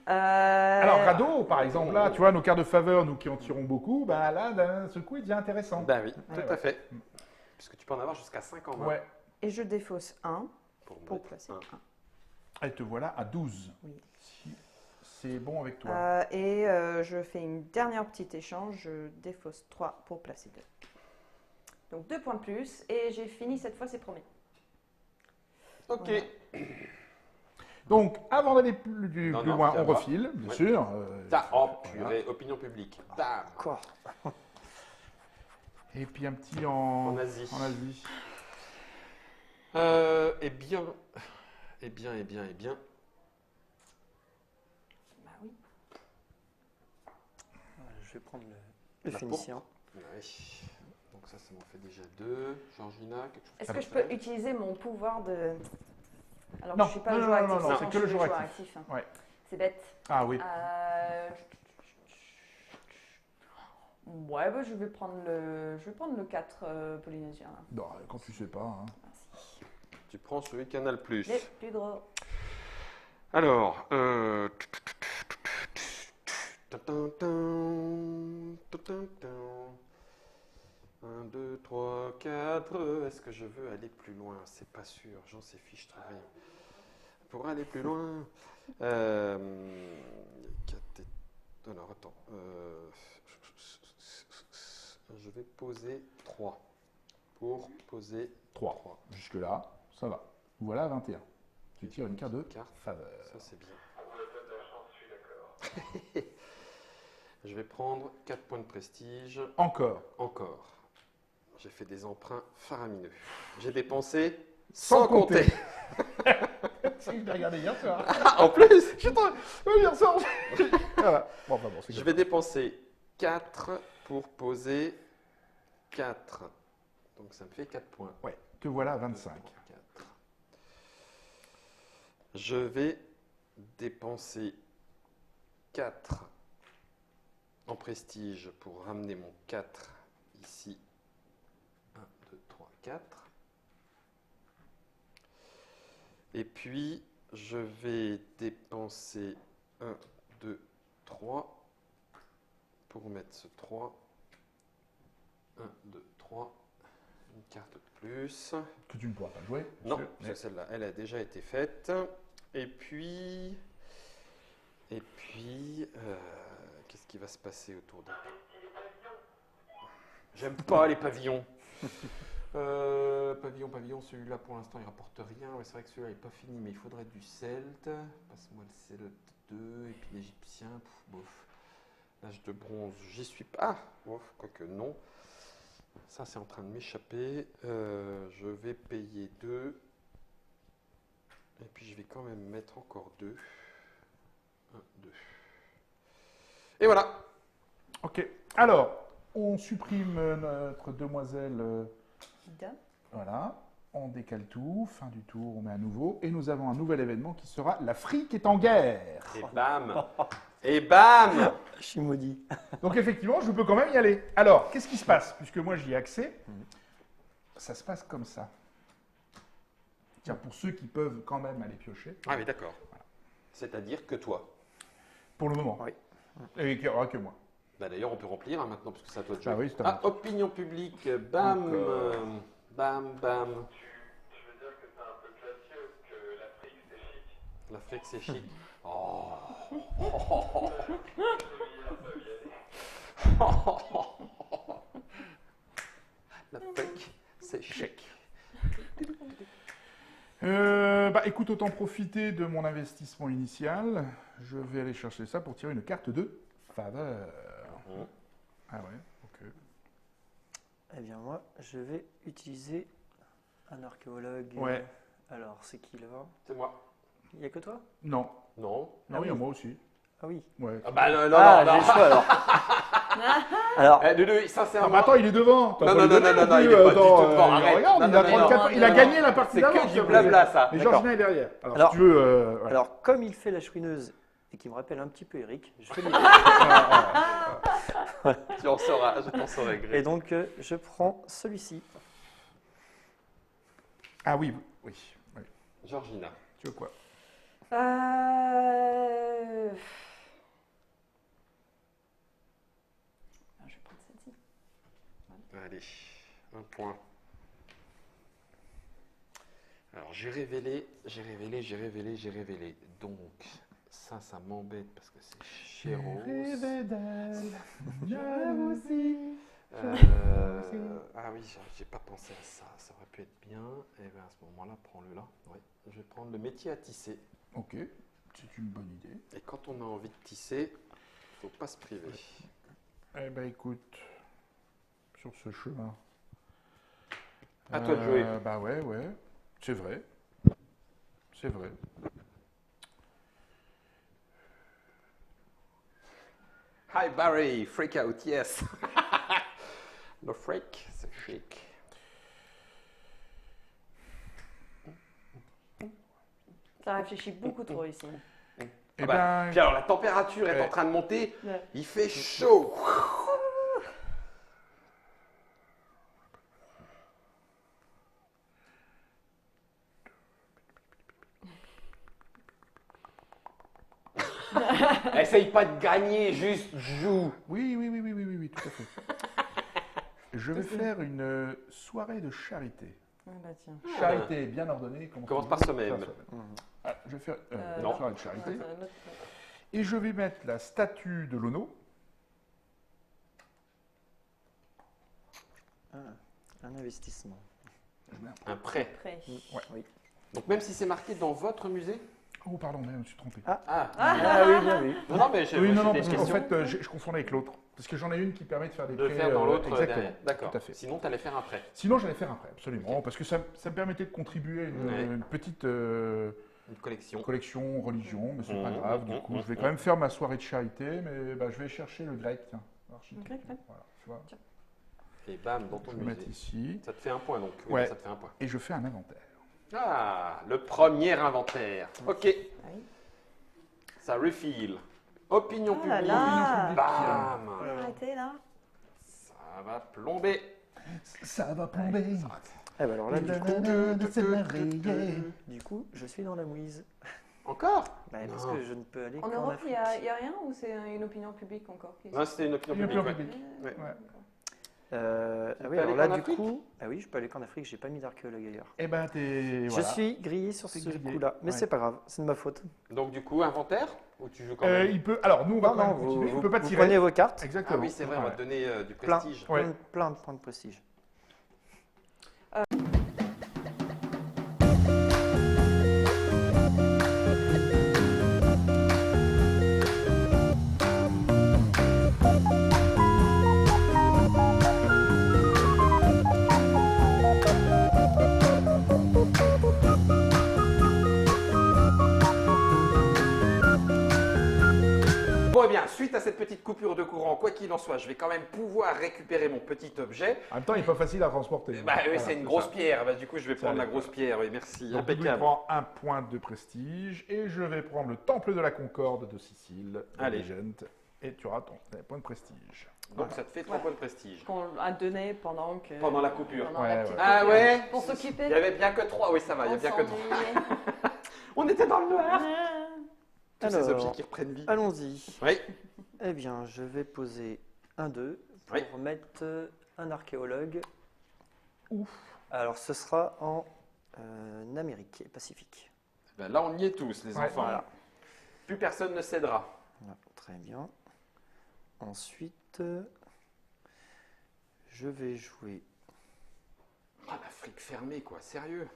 Alors, Rado, par exemple, là, tu vois, nos cartes de faveur, nous qui en tirons beaucoup, bah là, d'un seul coup, il devient intéressant. Ben oui, Ouais. tout à fait. Puisque tu peux en avoir jusqu'à 5 en main. Ouais. Et je défausse 1 Pour pour mettre placer un. 1. Et te voilà à 12. Oui. Si c'est bon avec toi. Je fais une dernière petite échange, je défausse 3 pour placer 2. Donc 2 points de plus, et j'ai fini cette fois, c'est promis. Ok. Voilà. Donc, avant d'aller plus Non, loin, c'est à on moi. refile, bien Ouais. sûr. Oh, voilà. purée, opinion publique. Bam. Quoi? Et puis un petit en Asie. En Asie. Eh bien. Bah oui. Je vais prendre le La Phénicien. Ouais. Donc ça m'en fait déjà 2. Georgina, quelque chose Est-ce comme que je ça. peux utiliser mon pouvoir de... Alors Non, que je suis pas non, le non, joueur non, actif, non, sinon c'est je que le suis joueur joueur actif. hein. Ouais. C'est bête. Ah oui. Ouais, bah, je vais prendre le 4 polynésien. Là. Non, quand tu sais pas. Hein. Merci. Tu prends celui Canal+. Les plus gros. Alors, 1, 2, 3, 4. Est-ce que je veux aller plus loin? C'est pas sûr, j'en sais fiche très rien. Pour aller plus loin, alors attends, je vais poser 3 pour poser 3. Jusque-là, ça va. Voilà 21. Tu tires une carte de Carte. faveur. Ça c'est bien. Je vais prendre 4 points de prestige. Encore. Encore. J'ai fait des emprunts faramineux. J'ai dépensé Sans sans compter. Si, je l'ai regardé hier soir. Ah, en plus, Oui, hier soir. Voilà. Bon, enfin, bon, c'est je comme vais dépenser 4 pour poser 4. Donc ça me fait 4 points. ça. Ouais, te voilà à 25. 4. Je vais dépenser 4 en prestige pour ramener mon 4 ici. 1, 2, 3, 4. Et puis, je vais dépenser 1, 2, 3 pour mettre ce 3. 1, 2, 3. Une carte de plus. Que tu ne pourras pas jouer. bien Non, sûr. parce que celle-là, elle a déjà été faite. Et puis, qu'est-ce qui va se passer autour de... J'aime pas les pavillons. Pavillon, celui-là pour l'instant il rapporte rien. Ouais, c'est vrai que celui-là n'est pas fini, mais il faudrait du celte. Passe-moi le celte 2, et puis l'égyptien, bof. L'âge de bronze, j'y suis pas. Ah, bof, quoique non. Ça c'est en train de m'échapper. Je vais payer 2. Et puis je vais quand même mettre encore 2. 1, 2. Et voilà. Ok. Alors, on supprime notre demoiselle. Ida. Voilà. On décale tout. Fin du tour, on met à nouveau. Et nous avons un nouvel événement qui sera l'Afrique est en guerre. Et bam. Et bam. Je suis maudit. Donc effectivement, je peux quand même y aller. Alors, qu'est-ce qui se passe? Puisque moi j'y ai accès, ça se passe comme ça. Tiens, pour ceux qui peuvent quand même aller piocher. Ah oui, d'accord. C'est-à-dire que toi. Pour le moment. Oui. Et qu'il n'y aura que moi. Bah, d'ailleurs, on peut remplir hein, maintenant, parce que c'est à toi de jouer. Ah oui, c'est à moi. Ah, opinion publique, bam, Encore. bam, bam. Je veux dire que c'est un peu classieux, que l'Afrique c'est chic. L'Afrique, c'est chic. Oh. L'Afrique, c'est chic. Bah écoute, autant profiter de mon investissement initial. Je vais aller chercher ça pour tirer une carte de faveur. Mhm. Ah ouais, ok. Eh bien, moi, je vais utiliser un archéologue. Ouais. Alors, c'est qui là? C'est moi. Il n'y a que toi? Non. Non. Ah oui, moi aussi. Ah oui. Ouais. Ah bah non, non, Ah, non, j'ai non. le choix alors. Alors, Eh, Doudou, Ah, sincèrement, mais attends, il est devant. T'as Non, pas non, lui donné non, non, plus, il est pas du attends, tout devant, arrête. Regarde, Non, il a non, non, 34 non, il a non, gagné non. la partie c'est d'avant. que du blabla, ça. Et D'accord. Georgina est derrière. Alors, Alors- si tu veux... voilà. alors, comme il fait la chouineuse et qui me rappelle un petit peu Eric, je fais l'idée. Tu en sauras, je t'en saurai gré. Et donc, je prends celui-ci. Ah oui, oui. Georgina. Tu veux quoi? Je vais prendre celle-ci. Allez, un point. Alors, j'ai révélé. Donc, ça m'embête parce que c'est Chéros. Ah oui, j'ai pas pensé à ça. Ça aurait pu être bien. Et bien à ce moment-là, prends-le là. Oui. Je vais prendre le métier à tisser. Ok, c'est une bonne idée. Et quand on a envie de tisser, faut pas se priver. Eh ben écoute, sur ce chemin... À toi de jouer. Bah ouais, c'est vrai. C'est vrai. Hi Barry, freak out, yes. Le freak, c'est chic. Ça réfléchit beaucoup trop ici. Eh Ah bah, ben, puis alors la température est Ouais. en train de monter, Ouais. il fait chaud. Essaye pas de gagner, juste joue. oui, tout à fait. Je vais faire une soirée de charité. Ah bah tiens. Charité bien ordonnée. Commence par soi-même. Ah, je vais faire non. une soirée de charité. Ouais, c'est un autre. Et je vais mettre la statue de Lono. Ah, un investissement. Un prêt. Après. Oui. Donc même si c'est marqué dans votre musée. Oh, pardon, mais je me suis trompé. Ah, Ah oui, bien vu. non, mais j'ai Oui, non, des parce qu'en questions fait, je confondais avec l'autre. Parce que j'en ai une qui permet de faire des de prêts, faire dans l'autre exactement. derrière. D'accord. Tout à fait. Sinon, tu allais faire un prêt. Sinon, j'allais faire un prêt, absolument. Parce que ça me permettait de contribuer à une, Ouais. une petite Une collection. Collection, religion, mais c'est pas Mhm, grave. Du mhm, coup, je vais mhm. quand même faire ma soirée de charité, mais bah, je vais chercher le grec. Tiens, architecture. grec, ouais. Voilà, tu vois. Et bam, dans ton Je vais le mettre musée. ici. Ça te fait un point donc. Oui, Ouais. ça te fait un point. Et je fais un inventaire. Ah, le premier inventaire. Ok. Oui. Ça refill. Opinion Ah là publique. là. Bam. Arrêtez là. Ça va plomber. Ça va plomber. Eh ben alors là, Du du coup, je suis dans la mouise. Encore Bah, parce Non. que je ne peux aller En qu'en Europe, il Afrique. n'y a rien ou c'est une opinion publique encore qui est- Non, c'était une opinion Une publique. opinion ouais. publique. Ouais. Ouais. Ah peux oui, aller alors là, qu'en du Afrique coup, ah oui, je peux aller qu'en Afrique, j'ai pas mis d'archéologue ailleurs. Eh ben, t'es. Je Voilà. suis grillé sur ce C'est grillé. coup-là, mais Ouais. c'est pas grave, c'est de ma faute. Donc du coup, inventaire ou tu joues quand même Il peut. Alors, nous, on va Non, quand même non, continuer. vous, Il peut pas vous tirer. prenez vos cartes, Exactement. Ah oui, c'est vrai, on va Ouais. te donner du plein, prestige. Ouais. plein de points de prestige. Bon, eh bien, suite à cette petite coupure de courant, quoi qu'il en soit, je vais quand même pouvoir récupérer mon petit objet. En même temps, il n'est pas facile à transporter. Bah oui, Voilà, c'est une grosse ça. pierre. Bah, du coup, je vais prendre la allez. grosse pierre. Oui, merci. Donc, je Impeccable. prends un point de prestige et je vais prendre le temple de la Concorde de Sicile, de Allez. Légende, et tu auras ton point de prestige. Donc ça te fait 3 Ouais. points de prestige. Qu'on a donné pendant que. Pendant la coupure. pendant Ouais, la petite ouais. Ah coupure. ouais Pour s'occuper. Il n'y avait bien que 3. Oui, ça va, il y a On bien que 3. s'ennuyait. On était dans le noir. Tous ces Alors, objets qui reprennent vie. Allons-y. Oui. Eh bien, je vais poser un 2 pour Oui. mettre un archéologue. Ouf. Alors, ce sera en Amérique et Pacifique. Ben là, on y est tous, les Ouais. enfants. Voilà. Plus personne ne cédera. Voilà, très bien. Ensuite, je vais jouer. Ah, l'Afrique fermée, quoi. Sérieux.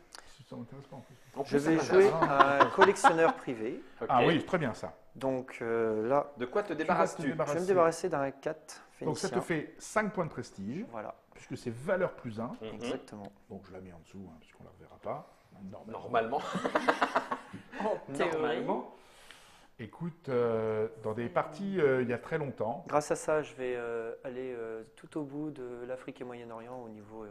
Ça m'intéresse pas en plus. En Je plus, ça vais m'intéresse. jouer un collectionneur privé. Ok. Ah oui, très bien ça. Donc là, De quoi te Tu vas te débarrasses-tu je vais me débarrasser. débarrasser d'un 4 Donc ça phénicien. te fait 5 points de prestige, Voilà, puisque c'est valeur plus 1. Mhm. exactement. Donc je la mets en dessous, hein, puisqu'on ne la reverra pas. Normalement. En théorie. Normalement. Écoute, dans des parties il y a très longtemps, Grâce à ça, je vais aller tout au bout de l'Afrique et Moyen-Orient au niveau.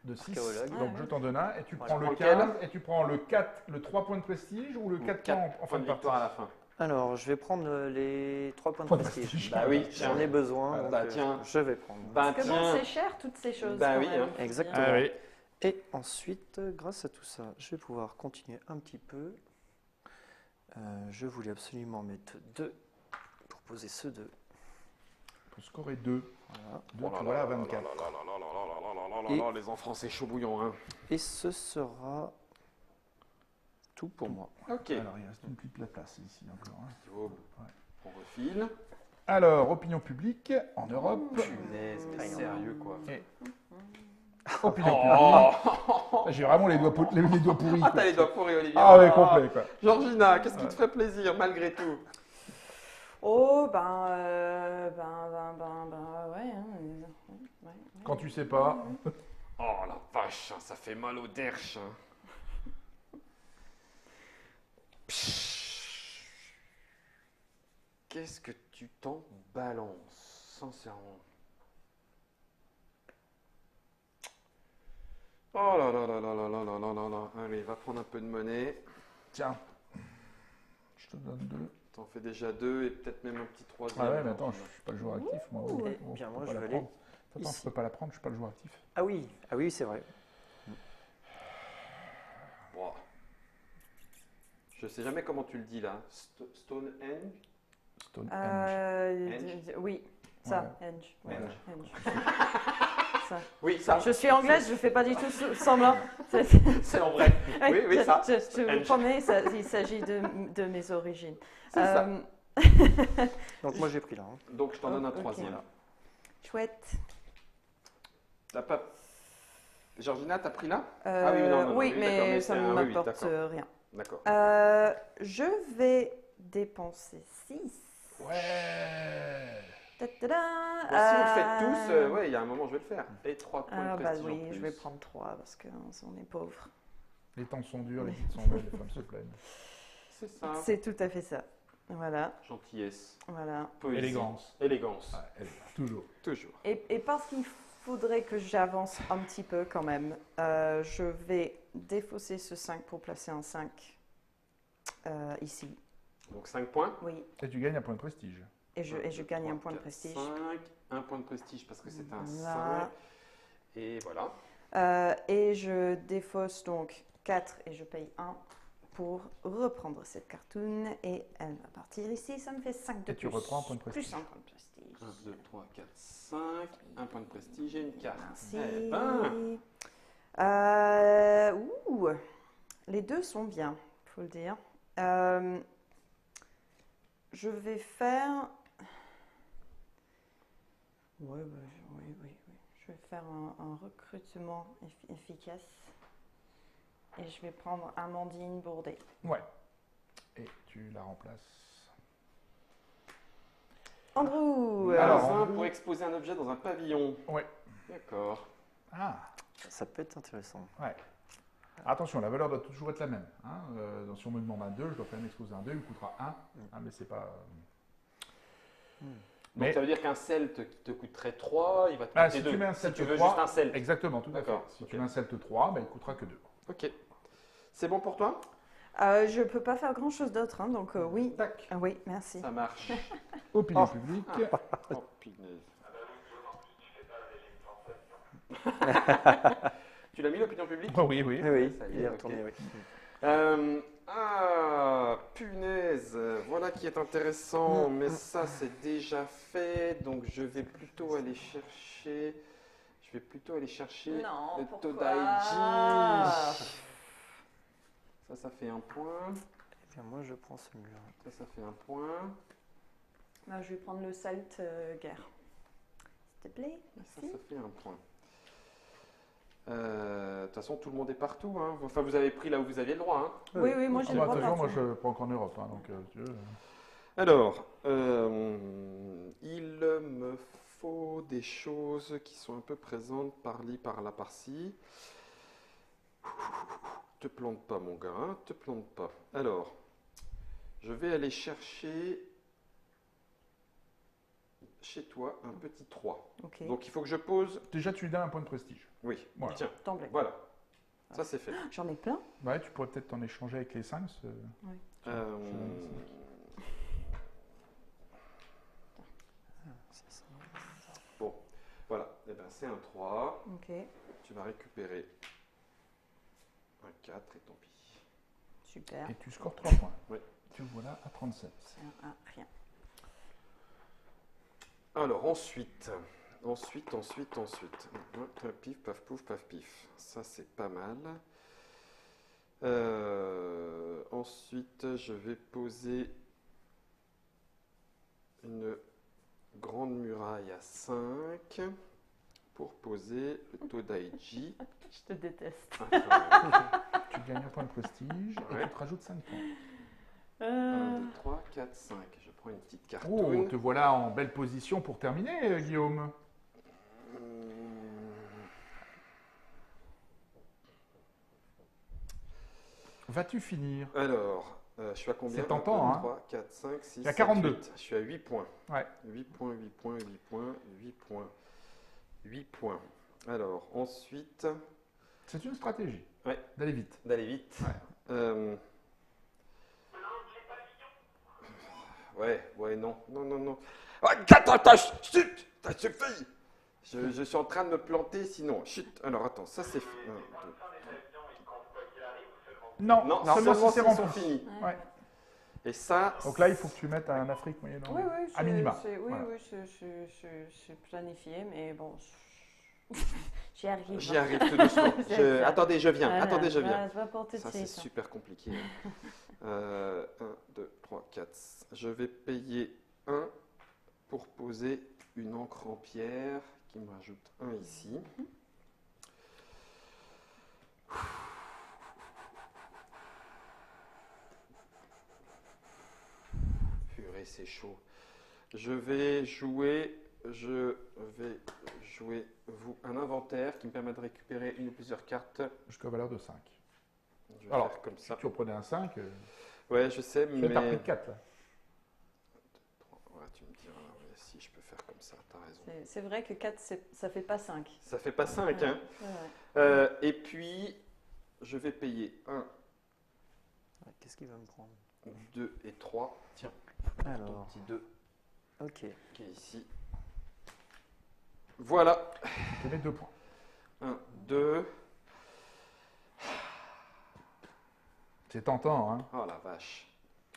de 6, Archéologue. donc je t'en donne un, et tu Voilà. prends le Lequel 15, et tu prends le 4, le 3 points de prestige, ou le 4 points en fin de partie. victoire à la fin. Alors, je vais prendre les 3 points de Point de prestige. prestige. Bah oui, J'en tiens. ai besoin, Voilà. donc, Bah, tiens. je vais prendre. Ben Parce que bon, tiens. c'est cher toutes ces choses. Bah quand oui, même, hein. faut dire. Exactement. Ah oui. Et ensuite, grâce à tout ça, je vais pouvoir continuer un petit peu. Je voulais absolument mettre 2 pour poser ce 2. Pour scorer 2. Voilà. Donc voilà à 24. Et- Les enfants, c'est chaud bouillant. Hein. Et ce sera tout pour moi. Ok. Alors il reste une petite place ici encore. hein. Oh, on refile. Alors, opinion publique en Europe. Punaise, mais sérieux quoi. Opinion Oh publique. J'ai vraiment les doigts, les doigts pourris. Ah, quoi. t'as les doigts pourris, Olivier. Ah ouais, complet quoi. Georgina, qu'est-ce qui te ferait plaisir malgré tout? Oh, ouais. Hein, ouais. Quand tu sais pas. Oh la vache, hein, ça fait mal au derche. Hein. Psh. Qu'est-ce que tu t'en balances, sincèrement? Oh là là là là là là là là là là. Allez, va prendre un peu de monnaie. Tiens, je te donne 2. T'en fais déjà 2 et peut-être même un petit troisième. Ah ouais, mais attends, je suis pas le joueur actif moi. Ouh, Bon, eh je bien, peux moi, pas je la vais prendre. aller Attends, ici. je peux pas la prendre, je suis pas le joueur actif. Ah oui, c'est vrai. Wow. Je sais jamais comment tu le dis là. Stonehenge? Stonehenge. Oui, ça, Henge. Ouais, Henge. Henge. Ça. Oui, ça. Je suis anglaise, je fais pas du tout semblant. C'est en vrai. Oui, oui, ça. Je vous Henge. promets, il s'agit de mes origines. C'est ça. Donc moi j'ai pris là. hein. Donc je t'en donne un Ok. troisième. Chouette. T'as pas. Georgina, t'as pris là? Oui, Ah oui, non, non, oui, d'accord, mais mais ça c'est ne un- oui, m'apporte d'accord. rien. D'accord. Je vais dépenser 6. Ouais. Bon, si vous le faites tous, ouais, il y a un moment je vais le faire. Et 3 points Ah de bah prestige en oui, plus. je vais prendre 3 parce qu'on est pauvre. Les temps sont durs, les vies sont belles, les femmes se plaignent. C'est ça. C'est tout à fait ça. Voilà, Gentillesse, voilà. poésie, Élégance. élégance. Ouais, élégance, toujours. Toujours. Et parce qu'il faudrait que j'avance un petit peu quand même, je vais défausser ce 5 pour placer un 5 ici. Donc 5 points. Oui, Et tu gagnes un point de prestige. et je gagne un point de 4, prestige. 5, un point de prestige parce que c'est un Voilà. 5. Et voilà. Et je défausse donc 4 et je paye 1 pour reprendre cette cartoon et elle va partir ici. Ça me fait 5 de Et tu plus. reprends un point de prestige. Plus un point de prestige. 1, 2, 3, 4, 5. Un point de prestige et une carte. Merci. Eh ben, Ouh, les deux sont bien, faut le dire. Je vais faire. Oui. Je vais faire un recrutement efficace. Et je vais prendre Amandine Bourdet. Ouais. Et tu la remplaces. Andrew Alors, un pour exposer un objet dans un pavillon. Ouais. D'accord. Ah, Ça peut être intéressant. ouais. Attention, la valeur doit toujours être la même. Hein. Donc, si on me demande un 2, je dois quand même exposer un 2, il me coûtera 1. Hein, mais c'est pas. Donc Mais- ça veut dire qu'un celte qui te coûterait 3, il va te coûter Ah, si 2. tu mets un si celte tu veux 3, juste un celte. Exactement, tout à fait. D'accord, Si ok. tu mets un celte 3, ben, il ne coûtera que 2. Ok. C'est bon pour toi? Je peux pas faire grand chose d'autre, hein, donc oui. Tac. Ah oui, merci. Ça marche. Opinion publique. Oh, punaise. Tu l'as mis l'opinion publique? Oh, oui, oui. Oui, Ça y il est, est ok. retourné, oui. Punaise, voilà qui est intéressant, mais ça c'est déjà fait, donc je vais plutôt aller chercher, Non, le pourquoi Todaiji. Ça fait un point, Eh bien, moi, je prends celui-là. ça fait un point, Ben, je vais prendre le Salt guerre. S'il te plaît, ça merci. fait un point. De toute façon, tout le monde est partout, hein. Enfin, vous avez pris là où vous aviez le droit, hein. Oui, moi Ah, j'ai bah, le droit attention, moi partout. je prends qu'en Europe. Hein, donc, tu veux, Alors, il me faut des choses qui sont un peu présentes par-li, par-là, par-ci. Te plante pas, mon gars, hein, te plante pas. Alors, je vais aller chercher chez toi un petit 3. Ok, Donc, il faut que je pose... Déjà, tu lui donnes un point de prestige. Oui, Voilà. tiens, d'emblée. voilà. Ça, c'est fait. J'en ai plein. Ouais, tu pourrais peut-être t'en échanger avec les 5. Ça, c'est- Bon, voilà. Eh ben, c'est un 3. Ok, Tu vas récupérer un 4 et tant pis. super. Et tu scores 3 points. Oui. Tu voilà à 37. C'est un rien. Alors, ensuite. Pif, paf, pouf, paf, pif. Ça, c'est pas mal. Ensuite, je vais poser une grande muraille à 5 pour poser le Todaiji. Je te déteste. Tu gagnes un point de prestige et Ouais. tu te rajoutes 5 points. 1, 2, 3, 4, 5. Je prends une petite carte. Oh, te voilà en belle position pour terminer, Guillaume. Vas-tu finir? Alors, je suis à combien? C'est tentant, 1, hein. 3, 4, 5, 6, Tu as 7, 42. 8. Je suis à 8 points. Ouais. 8 points, 8 points, 8 points, 8 points. 8 points. Alors, ensuite, C'est une stratégie. Ouais. D'aller vite. d'aller vite. Ouais. Ouais, non. Ah, attends, chut, ça suffit. Je suis en train de me planter, sinon. Chut, alors attends, ça c'est... Non, Non, seulement seulement si c'est s'ils sont rempli. finis. Ouais. Et ça... Donc là, il faut que tu mettes un Afrique moyenne-orient. Oui, à minima. Oui, Voilà. c'est planifié, mais bon, j'y arrive. J'y arrive tout doucement. C'est ça. Attendez, je viens. Voilà, Attendez, je viens. voilà, c'est pas pour tout de Ça, c'est suite. super compliqué. 1, 2, 3, 4. Je vais payer 1 pour poser une encre en pierre qui me rajoute 1 ici. Purée, c'est chaud. Je vais jouer un inventaire qui me permet de récupérer une ou plusieurs cartes. Jusqu'à valeur de 5. Je vais Alors, faire comme ça. Si tu reprenais un 5, Ouais, je sais, Tu as pris mais... 4 là. Ouais, tu me diras, ouais, si je peux faire comme ça, t'as raison. C'est vrai que 4, ça fait pas 5. Ça fait pas 5, hein. Et puis, je vais payer 1, Ouais, qu'est-ce qu'il va me prendre? 2 et 3. Tiens, ton Alors, petit 2 ok. qui est ici. Voilà. Je mets 2 points. 1, 2. C'est tentant, hein. Oh la vache.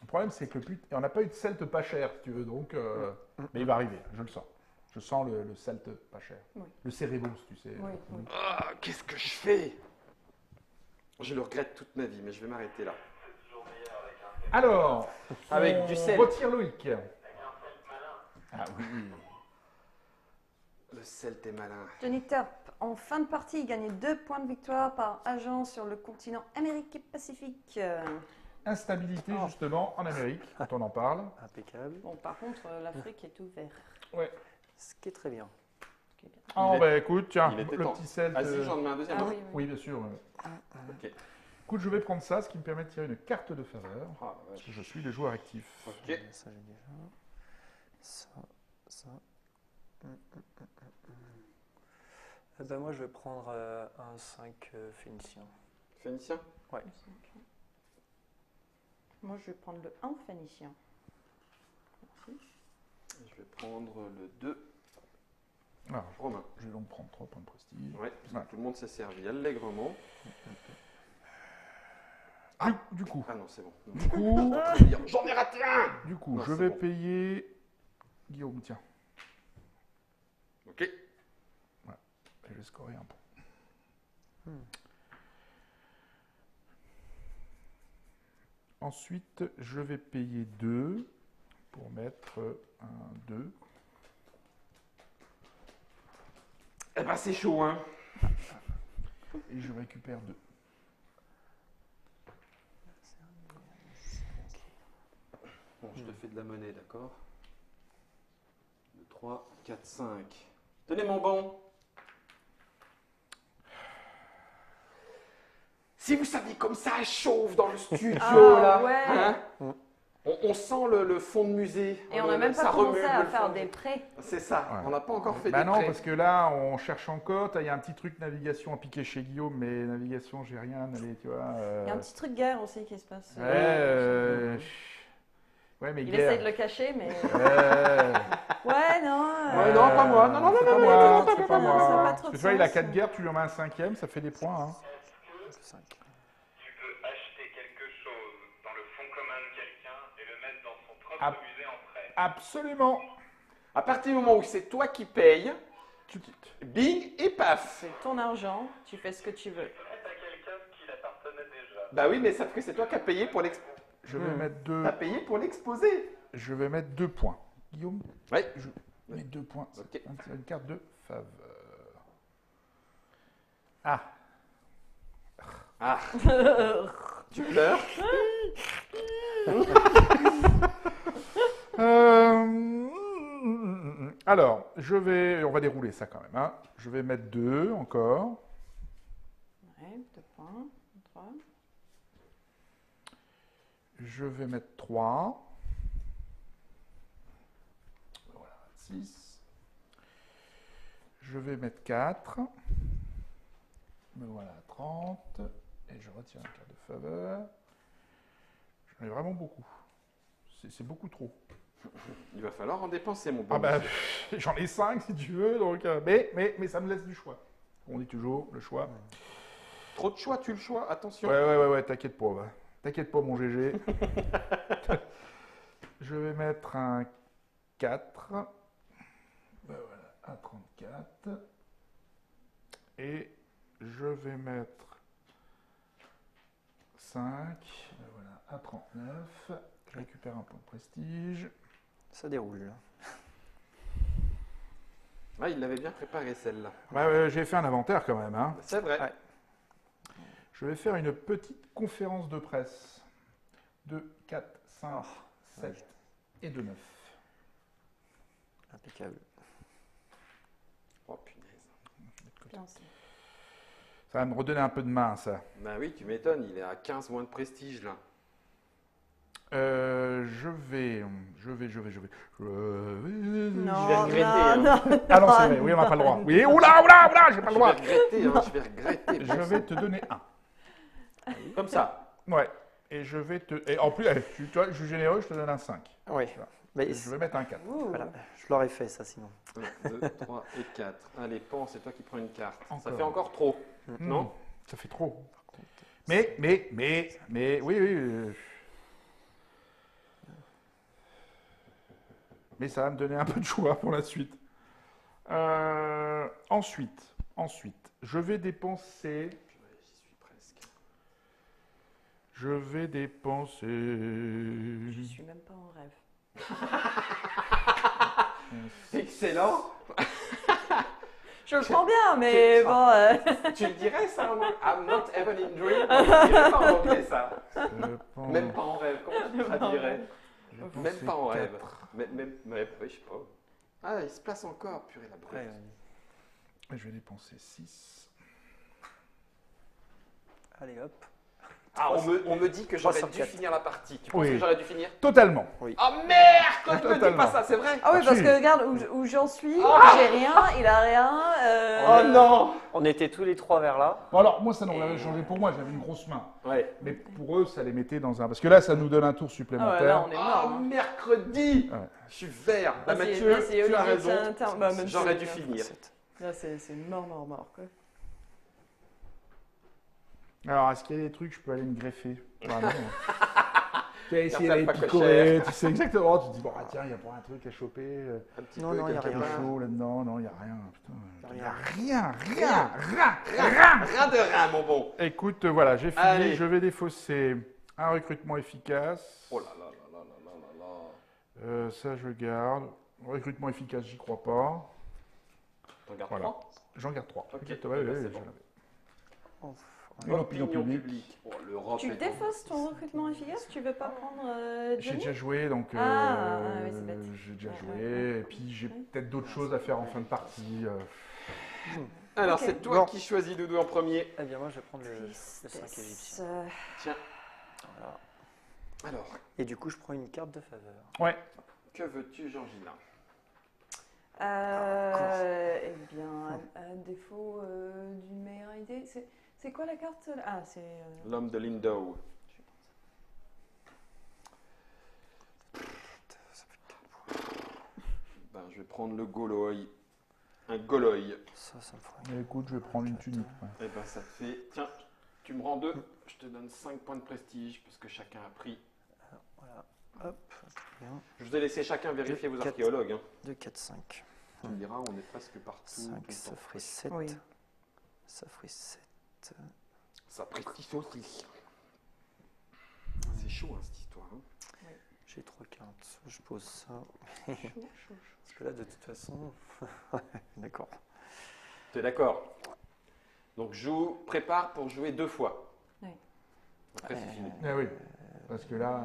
Le problème, c'est que on n'a pas eu de celte pas cher, si tu veux, donc... Mais il va arriver, je le sens. Je sens le celte pas cher. Oui. Le cérébos, tu sais. Oui, oui. Ah, qu'est-ce que je fais? Je le regrette toute ma vie, mais je vais m'arrêter là. Alors, Avec on du sel. retire Loïc. Ah oui. Le celte est malin. Johnny Turp, en fin de partie, gagnait 2 points de victoire par agent sur le continent Amérique et Pacifique. Instabilité, justement, en Amérique, quand on en parle. Impeccable. Bon, par contre, l'Afrique est ouverte. Ouais. Ce qui est très bien. Ce qui est bien. Ah, est- bah écoute, tiens, il était le temps. petit celte. Ah si, j'en mets un deuxième. Ah hein. oui, oui. Oui, bien sûr. Ok. Écoute, je vais prendre ça, ce qui me permet de tirer une carte de faveur. Ah, la Parce que vache. je suis le joueur actif. Ok. Ça, j'ai déjà. Ça. Eh ben, moi, je vais prendre un 5 phénicien. Phénicien. Moi, je vais prendre le 1 phénicien. Merci. Je vais prendre le 2 Alors, romain. je vais donc prendre 3 points de prestige. Ouais, parce que Voilà. tout le monde s'est servi allègrement. Du coup, Ah non, c'est bon. Non. du coup, J'en ai raté un. du coup, Non, je c'est vais bon. payer Guillaume, tiens. Ok. Je vais scorer un point. Ensuite, je vais payer 2 pour mettre un 2. Eh ben, c'est chaud, hein. Et je récupère 2. Bon, je te fais de la monnaie, d'accord 2, 3, 4, 5. Tenez mon bon. Si vous saviez comme ça chauffe dans le studio, Ah, là. ouais. Hein on sent le fond de musée. Et on n'a même Ça pas commencé remue à le faire fond. des prêts. C'est ça, Ouais. on n'a pas encore fait Bah des non, prêts. parce que là, on cherche encore. Il y a un petit truc navigation à piquer chez Guillaume, mais navigation, j'ai rien. Allez, tu vois. Il y a un petit truc guerre aussi qui se passe. Ouais, mais Il guerre. essaye de le cacher, mais. Ouais. Ouais, non. Ouais, non, pas moi. Non, non, C'est non, pas non, moi, non, c'est pas non, moi. ça a pas Parce trop que de tu vois, il a sens. 4 guerres, tu lui en mets un 5e, ça fait des points. Hein. 5. Tu peux acheter quelque chose dans le fonds commun de quelqu'un et le mettre dans son propre Ah. musée en prêt. Absolument. À partir du moment où c'est toi qui payes, Tu quittes. bing et paf. C'est ton argent, tu fais ce que tu veux. Prête à quelqu'un ce qui l'appartenait déjà. Bah oui, mais sauf que c'est toi qui as payé pour l'exposer. Je vais mettre 2. T'as payé pour l'exposer. Je vais mettre 2 points. Guillaume, Oui. je mets 2 points. Ok. C'est une carte de faveur. Ah. Ah. Tu pleures. Alors, on va dérouler ça quand même. Hein. Je vais mettre 2 encore. Ouais, 2 points. 3. Je vais mettre 3. Voilà, 6. Je vais mettre 4. Me voilà à 30. Et je retire une carte de faveur. J'en ai vraiment beaucoup. C'est beaucoup trop. Il va falloir en dépenser, mon bon. Ah bah, monsieur. j'en ai 5 si tu veux. Donc, mais ça me laisse du choix. On dit toujours le choix. Trop de choix, tu le choix. Attention. Ouais, t'inquiète pas. Va. T'inquiète pas, mon GG. Je vais mettre un 4. Ben voilà, un 34. Et je vais mettre 5. Ben voilà, un 39. Je récupère un point de prestige. Ça déroule. Ah, il l'avait bien préparé, celle-là. Ouais, j'ai fait un inventaire quand même. Hein. C'est vrai. Ouais. Je vais faire une petite conférence de presse. 2, 4, 5, 7 et 2, 9. Impeccable. Oh, punaise. Bien, c'est- Ça va me redonner un peu de main, ça. Bah oui, tu m'étonnes, il est à 15 moins de prestige, là. Je vais. Non, Je vais regretter, hein. non. Ah non, c'est vrai, oui, on n'a pas le droit. Oui, oula, j'ai pas le Je vais droit. regretter, hein, je vais regretter. Je vais te donner un. Comme ça. Ouais. Et je vais te. Et en plus, tu vois, je suis généreux, je te donne un 5. Oui. Mais Je vais mettre un 4. Ouh. voilà, je l'aurais fait ça sinon. 1, 2, 3 et 4. Allez, Pan, c'est toi qui prends une carte. Ça Encore. fait encore trop. Non? Ça fait trop. Mais, oui, mais ça va me donner un peu de choix pour la suite. Ensuite, je vais dépenser. J'y suis presque. Je vais dépenser. Je suis même pas en rêve. Excellent. Je le prends bien, mais C'est ça. bon. Tu le dirais ça en anglais? I'm not even in dream. Tu dirais pas en anglais ça. Même pas en rêve. Comment tu traduirais? Même pas en rêve. Ouais, je sais pas. Ah, il se place encore. Purée, la brute. Ouais. Je vais dépenser 6. Allez hop. Ah, on me dit que j'aurais dû 304. finir la partie. Tu penses Oui. que j'aurais dû finir? Totalement. Oh merde! Toi, tu me dis Totalement. pas ça, c'est vrai? Ah oui, parce Si. que regarde où j'en suis, Ah. j'ai rien, il a rien. Oh non! On était tous les trois vers là. Bon, alors, moi, ça n'aurait changé pour moi, j'avais une grosse main. Ouais. Mais pour eux, ça les mettait dans un. Parce que là, ça nous donne un tour Ah ouais, supplémentaire. là, on est Oh, mort. hein. mercredi! Ouais. Je suis vert. Bah, Vas-y, Mathieu, vas-y, tu as Olivier, raison. bah, même J'aurais si- dû finir. Là, c'est mort, quoi. Alors, est-ce qu'il y a des trucs, je peux aller me greffer? Bah, non. Tu as essayé Car ça d'aller pas picorer, tu sais exactement. Tu te dis, bon, ah, tiens, il y a pas un truc à choper. Un petit Non, peu, non, y a quelque Il y a rien. part. chaud là-dedans. Non, il n'y a rien. Putain, il n'y a Rien. rien. Rien de rien, mon bon. Écoute, voilà, j'ai fini. Allez. Je vais défausser un recrutement efficace. Oh là là là là là là là là. Ça, je garde. Recrutement efficace, j'y crois pas. T'en gardes Voilà. 3? J'en garde 3. Ok, Ouais, bah, ouais, c'est je bon. l'avais. Ouf. Et l'opinion publique. Oh, l'Europe Tu est- défausses ton recrutement efficace, tu veux pas prendre J'ai Johnny? déjà joué, donc Ah, oui, c'est bête. j'ai déjà Ouais, joué. ouais. Et puis j'ai peut-être d'autres choses à faire en fin de partie. Alors, Ok. c'est toi Bon. qui choisis Doudou en premier. Eh bien moi je vais prendre le 5 égyptien. Tristesse. Voilà. Alors, Et du coup je prends une carte de faveur. Ouais. que veux-tu, Georgina? Eh bien, à défaut d'une meilleure idée, c'est quoi la carte là? Ah, c'est. L'homme de Lindow. Ben, je vais prendre le Goloï. Un Goloï. Ça me fera Mais écoute, je vais prendre une tunique. ouais. Eh ben, ça te fait. Tiens, tu me rends 2. Je te donne 5 points de prestige parce que chacun a pris. Voilà. Hop. Bien. Je vous ai laissé chacun vérifier vos Quatre. archéologues. Hein. 2, 4, 5. Tu me diras, on est presque partout. 5, tout le ça temps. ferait 7. Oui. Ça ferait 7. Ça prestige aussi. C'est chaud, hein, cette histoire. Hein. J'ai 3 cartes. Je pose ça. Chaud, chaud, chaud. Parce que là de toute façon. D'accord. Tu es d'accord? Donc, joue, prépare pour jouer 2 fois. Oui. Après, c'est fini. Eh oui. Parce que là,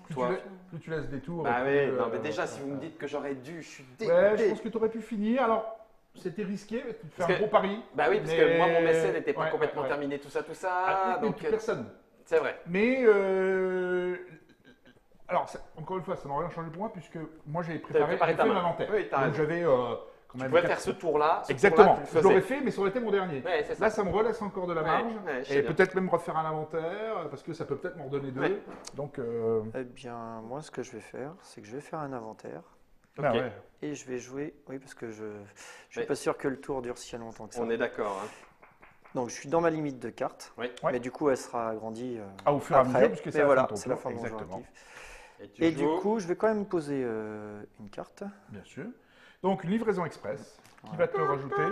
Toi. plus tu laisses des tours. Bah et oui, plus, non, mais déjà, si vous me dites que j'aurais dû, je suis Ouais, je dégoûté. pense que tu aurais pu finir. Alors, c'était risqué, mais tu fais Parce un que- gros pari. Bah oui, parce Mais- que moi, mon essai n'était pas ouais, complètement ouais, ouais. terminé, tout ça, Ah, mais donc, plus personne. c'est vrai. Mais alors, encore une fois, ça n'a rien changé pour moi puisque moi j'avais préparé préparé ta fait main. l'inventaire. Oui, t'as Donc raison. j'avais quand Tu même pouvais quatre- faire ce tour-là. ce Exactement. tour-là, tu le Je faisais. l'aurais fait, mais ça aurait été mon dernier. Ouais, c'est ça. Là, ça me relaisse encore de la Ouais, marge. ouais, je sais Et bien. peut-être même refaire un inventaire, parce que ça peut peut-être m'en redonner 2. Ouais. Donc, Eh bien moi ce que je vais faire, c'est que je vais faire un inventaire. Ok. ah ouais. Et je vais jouer. Oui parce que je suis Mais- pas sûr que le tour dure si longtemps que ça. On est d'accord. Hein. Donc je suis dans ma limite de cartes. Oui. Ouais. Mais du coup elle sera agrandie. Ah, au fur et à après. mesure, puisque Mais c'est la voilà, fin de ton c'est la tour. fin de mon jeu Exactement. actif. tu Et du joues. coup, je vais quand même poser une carte. Bien sûr. Donc, une livraison express qui Ouais. va te rajouter.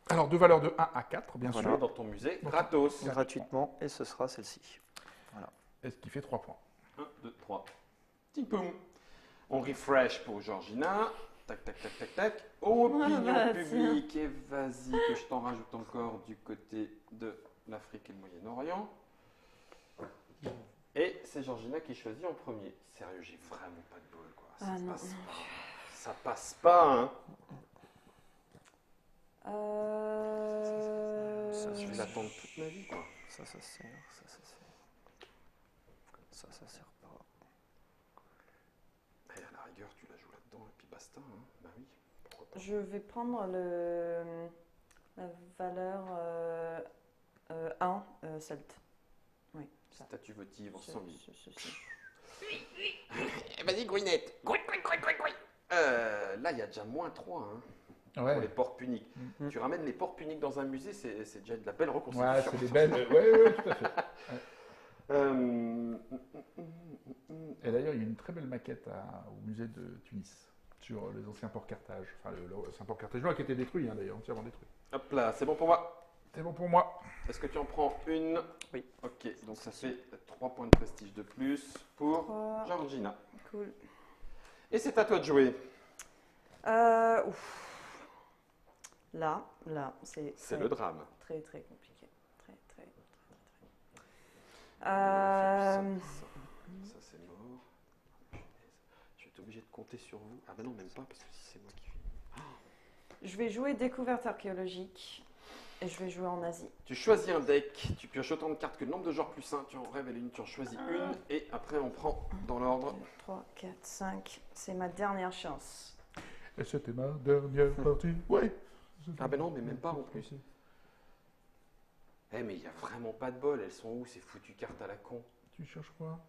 Alors, deux valeurs de 1 à 4, bien Tu sûr. joues dans ton musée gratos. Gratuitement, et ce sera celle-ci. Et ce qui fait 3 points. 1, 2, 3. Petit poum. On refresh pour Georgina. Tac, tac, tac, tac, tac. Opinion bah, publique. Et vas-y, que je t'en rajoute encore du côté de l'Afrique et le Moyen-Orient. Et c'est Georgina qui choisit en premier. Sérieux, j'ai vraiment pas de bol, quoi. Ça Ah, non. passe pas. Ça passe pas, hein. Je vais l'attendre toute ma vie, quoi. Ça sert. Ça sert pas. basta. Hein. Bah oui. Pourquoi pas. Je vais prendre la valeur 1 celte. Oui, ça. Statue votive en C'est- 100 000. c'est- Vas-y, Gouinette. Gouin. Là, il y a déjà moins 3 hein, pour les Ouais. portes puniques. Mhm. Tu ramènes les portes puniques dans un musée, c'est déjà de la belle Ouais, reconstitution. c'est des belles. Ouais, tout à fait. Euh, Et d'ailleurs, il y a une très belle maquette au musée de Tunis sur les anciens ports Carthage. Enfin, l'ancien port carthaginois qui a été détruit, hein, d'ailleurs, entièrement détruit. Hop là, c'est bon pour moi. C'est bon pour moi. Est-ce que tu en prends une? Oui. Ok, donc ça fait 3 points de prestige de plus pour 3, Georgina. cool. Et c'est à toi de jouer. Ouf. Là, c'est C'est le drame. très très compliqué. Très. Ça, c'est mort. Je vais être obligé de compter sur vous. Ah bah non, même pas, parce que si c'est moi qui finis. Je vais jouer découverte archéologique et je vais jouer en Asie. Tu choisis un deck, tu pioches autant de cartes que le nombre de joueurs plus 1, tu en révèles une, tu en choisis une, et après on prend dans l'ordre. 3, 4, 5, c'est ma dernière chance. Et c'était ma dernière partie. Ouais. Ah ben non, mais même pas en plus. Eh mais il n'y a vraiment pas de bol, elles sont où ces foutues cartes à la con? Tu cherches quoi?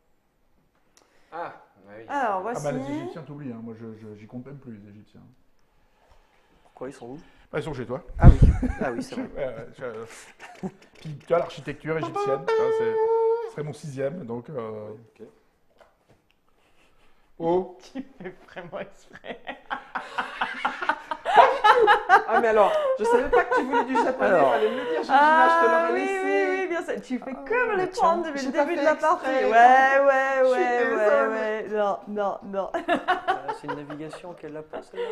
Ah, oui. Alors Ah voici. bah les Égyptiens, t'oublies, hein. Moi j'y compte même plus les Égyptiens. Pourquoi ils sont où? Bah, ils sont chez toi. Ah oui, c'est vrai. Puis tu as l'architecture égyptienne, ce serait mon 6e, donc... Ok. Oh, Tu fais vraiment exprès. Ah mais alors, je savais pas que tu voulais du japonais, Alors. fallait me le dire, Georgina, je te l'aurais oui, laissé. oui, bien sûr. Tu fais comme les tiens, prendre depuis j'ai le pas début de fait la partie. exprès. Ouais. Non. C'est une navigation qu'elle n'a pas, celle-là?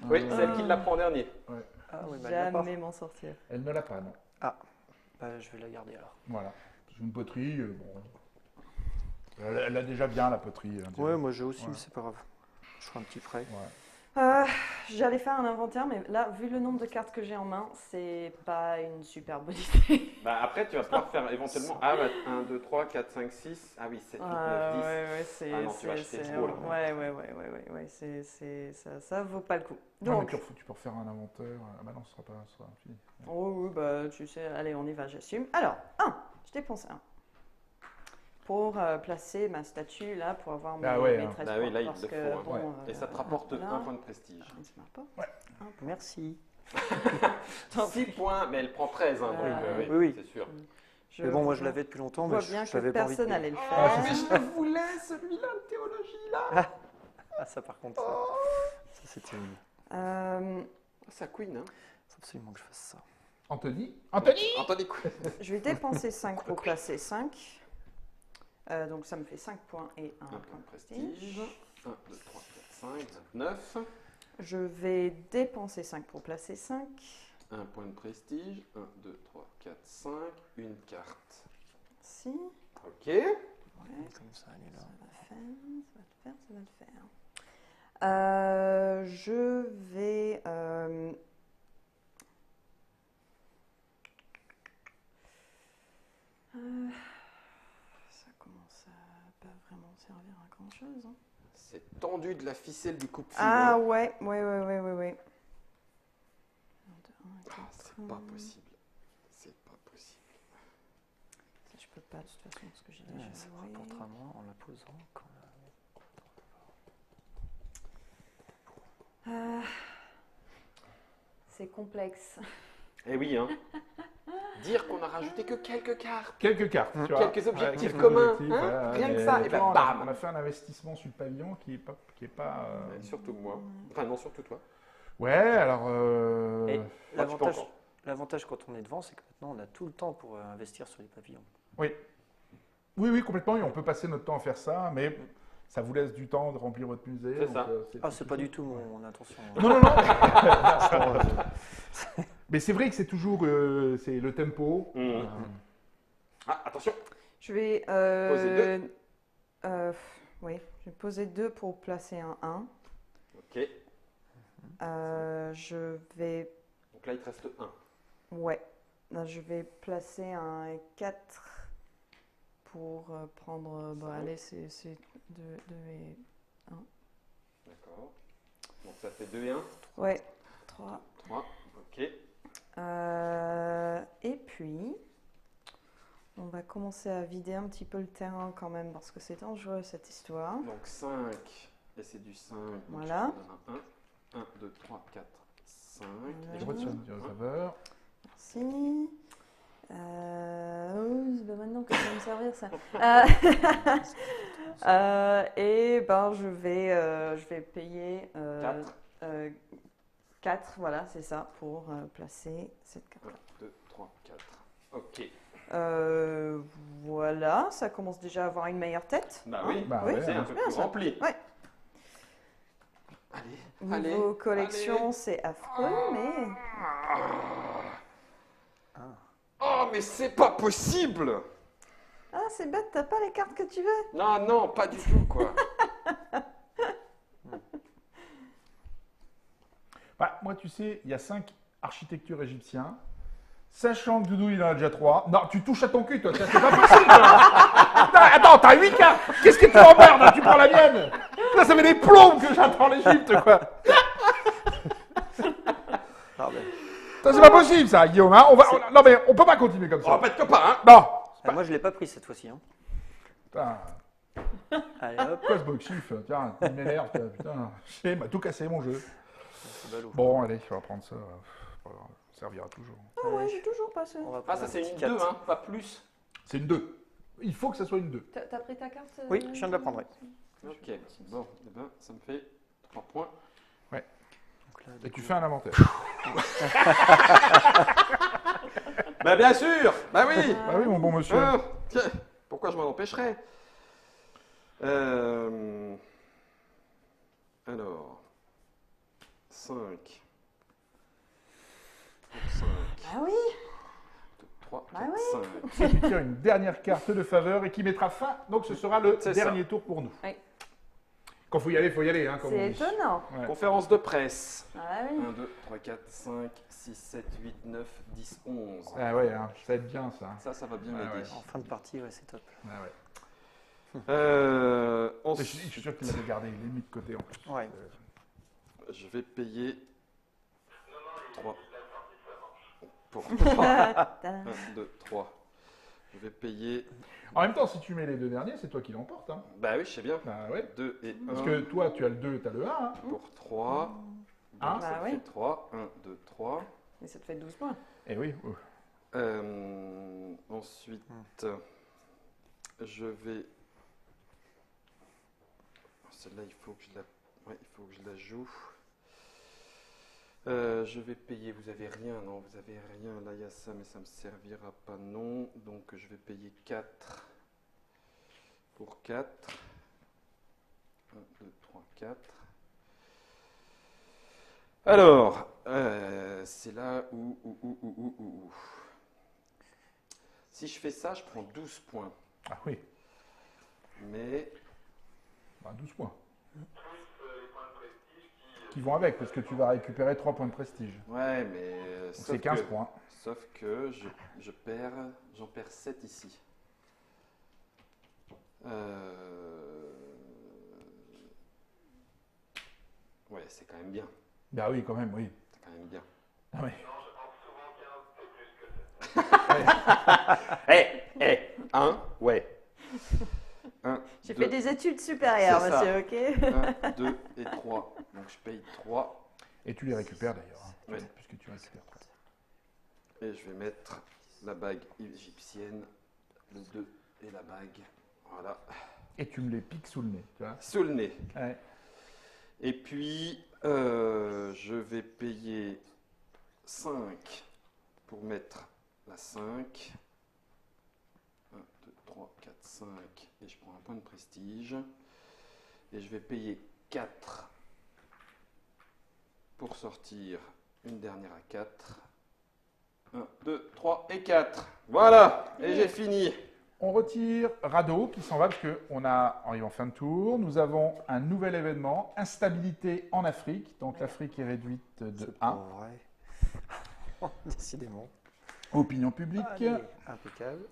Oui, c'est elle qui l'apprend en dernier. Ah oui, bah, elle l'a pas. Jamais m'en sortir. elle ne l'a pas, non. Bah, je vais la garder alors. Voilà. C'est une poterie, bon... Elle a déjà bien, la poterie. hein, Ouais, moi j'ai aussi, Ouais. mais c'est pas grave. Je ferai un petit prêt. Ouais. J'allais faire un inventaire, mais là, vu le nombre de cartes que j'ai en main, c'est pas une super bonne idée. Bah après, tu vas pouvoir faire éventuellement 1, 2, 3, 4, 5, 6. Ah oui, 7, 8, 9, 10. Ouais, c'est. Ah non, tu vas acheter trop, là. Ouais, ça vaut pas le coup. Non, mais Donc, tu peux refaire un inventaire. Ah bah non, ce sera fini. oh oui, bah tu sais, allez, on y va, j'assume. Alors, je dépense 1. Pour placer ma statue là, pour avoir mes, Ah ouais, mes hein. 13 Bah oui, points. là, il parce te que, faut, hein. bon, Ouais. Et ça te rapporte là, 1 point de prestige. Je ne sais pas. Merci. 6 points, mais elle prend 13, hein, donc oui, Oui. c'est sûr. Mais bon, moi je l'avais depuis longtemps, mais vois je bien que n'avais pas envie de personne payer. n'allait le Ah, faire. c'est Mais je le voulais, celui-là, de théologie, là. Ah, ça par contre, ça c'est terrible. Ça queen, hein. Faut absolument que je fasse ça. Anthony, Anthony Queen. Je vais dépenser 5 pour placer 5. Donc ça me fait 5 points et 1 Un point point de de prestige. prestige. 1, 2, 3, 4, 5, 9. Je vais dépenser 5 pour placer 5. 1 point de prestige. 1, 2, 3, 4, 5. Une carte. Si. Ok. Ouais, Comme ça, elle est ça là. va le faire. Je vais... ça commence à pas vraiment servir à grand chose. C'est tendu de la ficelle du coupe-fil. Ah hein. ouais. Ah, c'est pas possible. C'est pas possible. Ça, je peux pas de toute façon parce que j'ai déjà Ça me joué. rapportera moins en la posant. C'est complexe. Eh oui, hein. Dire qu'on a rajouté que quelques cartes. quelques cartes, tu vois. Quelques objectifs quelques communs, objectifs, hein, voilà, rien que mais ça, et tu ben vois, bam. On a fait un investissement sur le pavillon qui est pas. Surtout moi. Enfin, non, surtout toi. Ouais, alors. Et Ah, tu peux l'avantage, encore. l'avantage quand on est devant, c'est que maintenant on a tout le temps pour investir sur les pavillons. Oui, complètement. Et on peut passer notre temps à faire ça, mais ça vous laisse du temps de remplir votre musée. C'est donc, ça. Ah, c'est pas du tout mon intention. Non. Franchement, Mais c'est vrai que c'est toujours c'est le tempo. Mmh. Ah, attention. Je vais... Poser oui, je vais poser 2 pour placer un 1. Ok. Je vais... Donc là, il te reste 1. Ouais. Là, je vais placer un 4 pour prendre... bon, Ça va. allez, c'est 2 et... D'accord. Donc ça fait 2 et 1. Ouais, 3. 3. Ok. Et puis, on va commencer à vider un petit peu le terrain quand même, parce que c'est dangereux cette histoire. Donc 5. Et c'est du 5. Donc Voilà. je donne un 1, 2, 3, 4, 5. Voilà. Et Je retire une faveur. Merci. Oui, c'est pas maintenant que ça va me servir ça. Et ben je vais payer 4, voilà, c'est ça, pour placer cette carte. 1, 2, 3, 4. Ok. Voilà, ça commence déjà à avoir une meilleure tête. Bah oui, Bah Oui, ouais, c'est hein. un peu bien, plus ça. rempli. Ouais. Allez. Niveau collection, c'est affreux, mais Oh, mais c'est pas possible! ah, c'est bête, t'as pas les cartes que tu veux. Non, non, pas du tout, quoi. Bah, moi, tu sais, il y a 5 architectures égyptiens. Sachant que Doudou, il en a déjà 3. Non, tu touches à ton cul, toi. C'est pas possible, toi. Putain, attends, t'as 8 cartes. Qu'est-ce que tu m'emmerdes, là? Tu prends la mienne. Là, ça fait des plombes que j'attends l'Égypte, quoi. Ah, ben, Ça, c'est pas possible, ça, Guillaume. Hein. Non, mais on peut pas continuer comme On va ça. pas être copains, hein? Non. moi, je l'ai pas pris cette fois-ci. Hein. Putain, Allez, hop, quoi ce box-chief? Tiens, il m'énerve, putain. Il m'a tout cassé, mon jeu. c'est ballot. Bon, allez, on va prendre ça. Ça servira toujours. Ah ouais, j'ai toujours pas ce. On va Ah, prendre ça un c'est petit une 4. 2, hein, pas plus. C'est une 2. Il faut que ça soit une 2. T'as pris ta carte Oui, je viens de la prendre, oui. Ok, bon, eh ben, ça me fait 3 points. Donc là, Et du tu coup, fais un inventaire. Bah bien sûr! Bah oui! Bah oui, mon bon monsieur. Tiens, pourquoi je m'en empêcherais? Alors, 5. 5. Ah oui. 3, Bah 4, oui. 5. C'est qui tire une dernière carte de faveur et qui mettra fin. Donc ce sera le C'est dernier tour pour nous. Oui. Quand faut y aller, hein, comme C'est on dit. étonnant. Ouais. Conférence de presse. Ah oui. 1, 2, 3, 4, 5, 6, 7, 8, 9, 10, 11. Ah ouais, hein, ça va être bien ça. Ça va bien Ah m'aider. ouais. en fin de partie, ouais, c'est top. Ah ouais. Mais Ensuite, je suis sûr qu'il avait gardé, il est mis de côté en plus. Ouais. je vais payer 3. Pour 1, Tadam. 2, 3. Je vais payer. En même temps, si tu mets les deux derniers, c'est toi qui l'emporte. Hein. Bah oui, je sais bien. Bah ouais. 2 et 1 Parce que toi, tu as le 2, tu as le 1. Hein. pour 3. Ah. Donc, ça Bah me oui. fait 3. 1, 2, 3. Et ça te fait 12 points. Eh oui. Ensuite, je vais. Celle-là, il faut que je la. Ouais, il faut que je la joue. Je vais payer. Vous avez rien, non? Vous avez rien. Là, il y a ça, mais ça me servira pas, non. Donc, je vais payer 4 pour 4. 1, 2, 3, 4. Alors, c'est là où. Si je fais ça, je prends 12 points. Ah oui. Mais Bah, 12 points. Qui vont avec, parce que tu vas récupérer 3 points de prestige. ouais, mais Donc c'est 15 points. Sauf que j'en perds 7 ici. Ouais, c'est quand même bien. Bah oui, quand même, oui. C'est quand même bien. Ah ouais. Ouais. 1, J'ai 2, fait des études supérieures, C'est ça. monsieur, ok? 1, 2 et 3. Donc je paye 3 Et tu les récupères d'ailleurs. Hein, Ouais. Puisque tu récupères 3. et je vais mettre la bague égyptienne, le 2 et la bague. Voilà. Et tu me les piques sous le nez, tu vois. Sous le nez. Ouais. Et puis, je vais payer 5 pour mettre la 5. 1, 2, 3, 4, 5. Et je prends un point de prestige. Et je vais payer 4 pour sortir une dernière à 4. 1, 2, 3 et 4. Voilà. Et j'ai fini. On retire Rado qui s'en va parce qu'on arrive en fin de tour. Nous avons un nouvel événement, instabilité en Afrique. Donc l'Afrique est réduite de C'est 1. pas vrai. Décidément. Opinion publique. Allez, impeccable.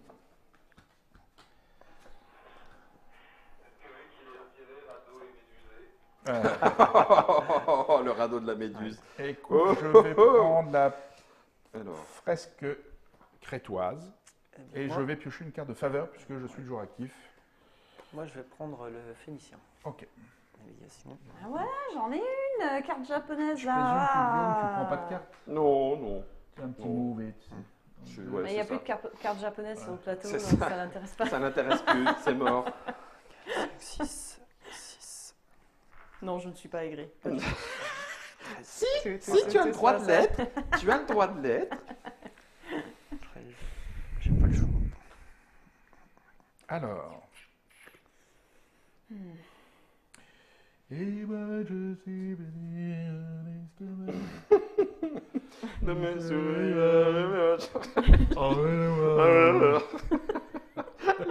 Oh, le de la méduse. Écoute, Oh, je oh, vais oh. prendre la Alors, fresque crétoise Eh bien, et moi, je vais piocher une carte de faveur puisque je suis toujours actif. moi, je vais prendre le Phénicien. Ok. Navigation. Ah ouais, j'en ai une carte japonaise Je là. présume que Guillaume, tu prends pas de carte. non, non. C'est un petit Non. mauvais. Tu sais. Ouais, Mais il n'y a c'est plus ça. de cartes japonaises sur le plateau, C'est donc ça. ça n'intéresse pas. Ça n'intéresse plus, c'est mort. 6, 6, Non, je ne suis pas aigrie. 13. Si tu as le droit de l'être, tu as le droit de l'être. 13. J'ai pas le choix. Alors. Et moi je suis venu à l'escalade. Ne me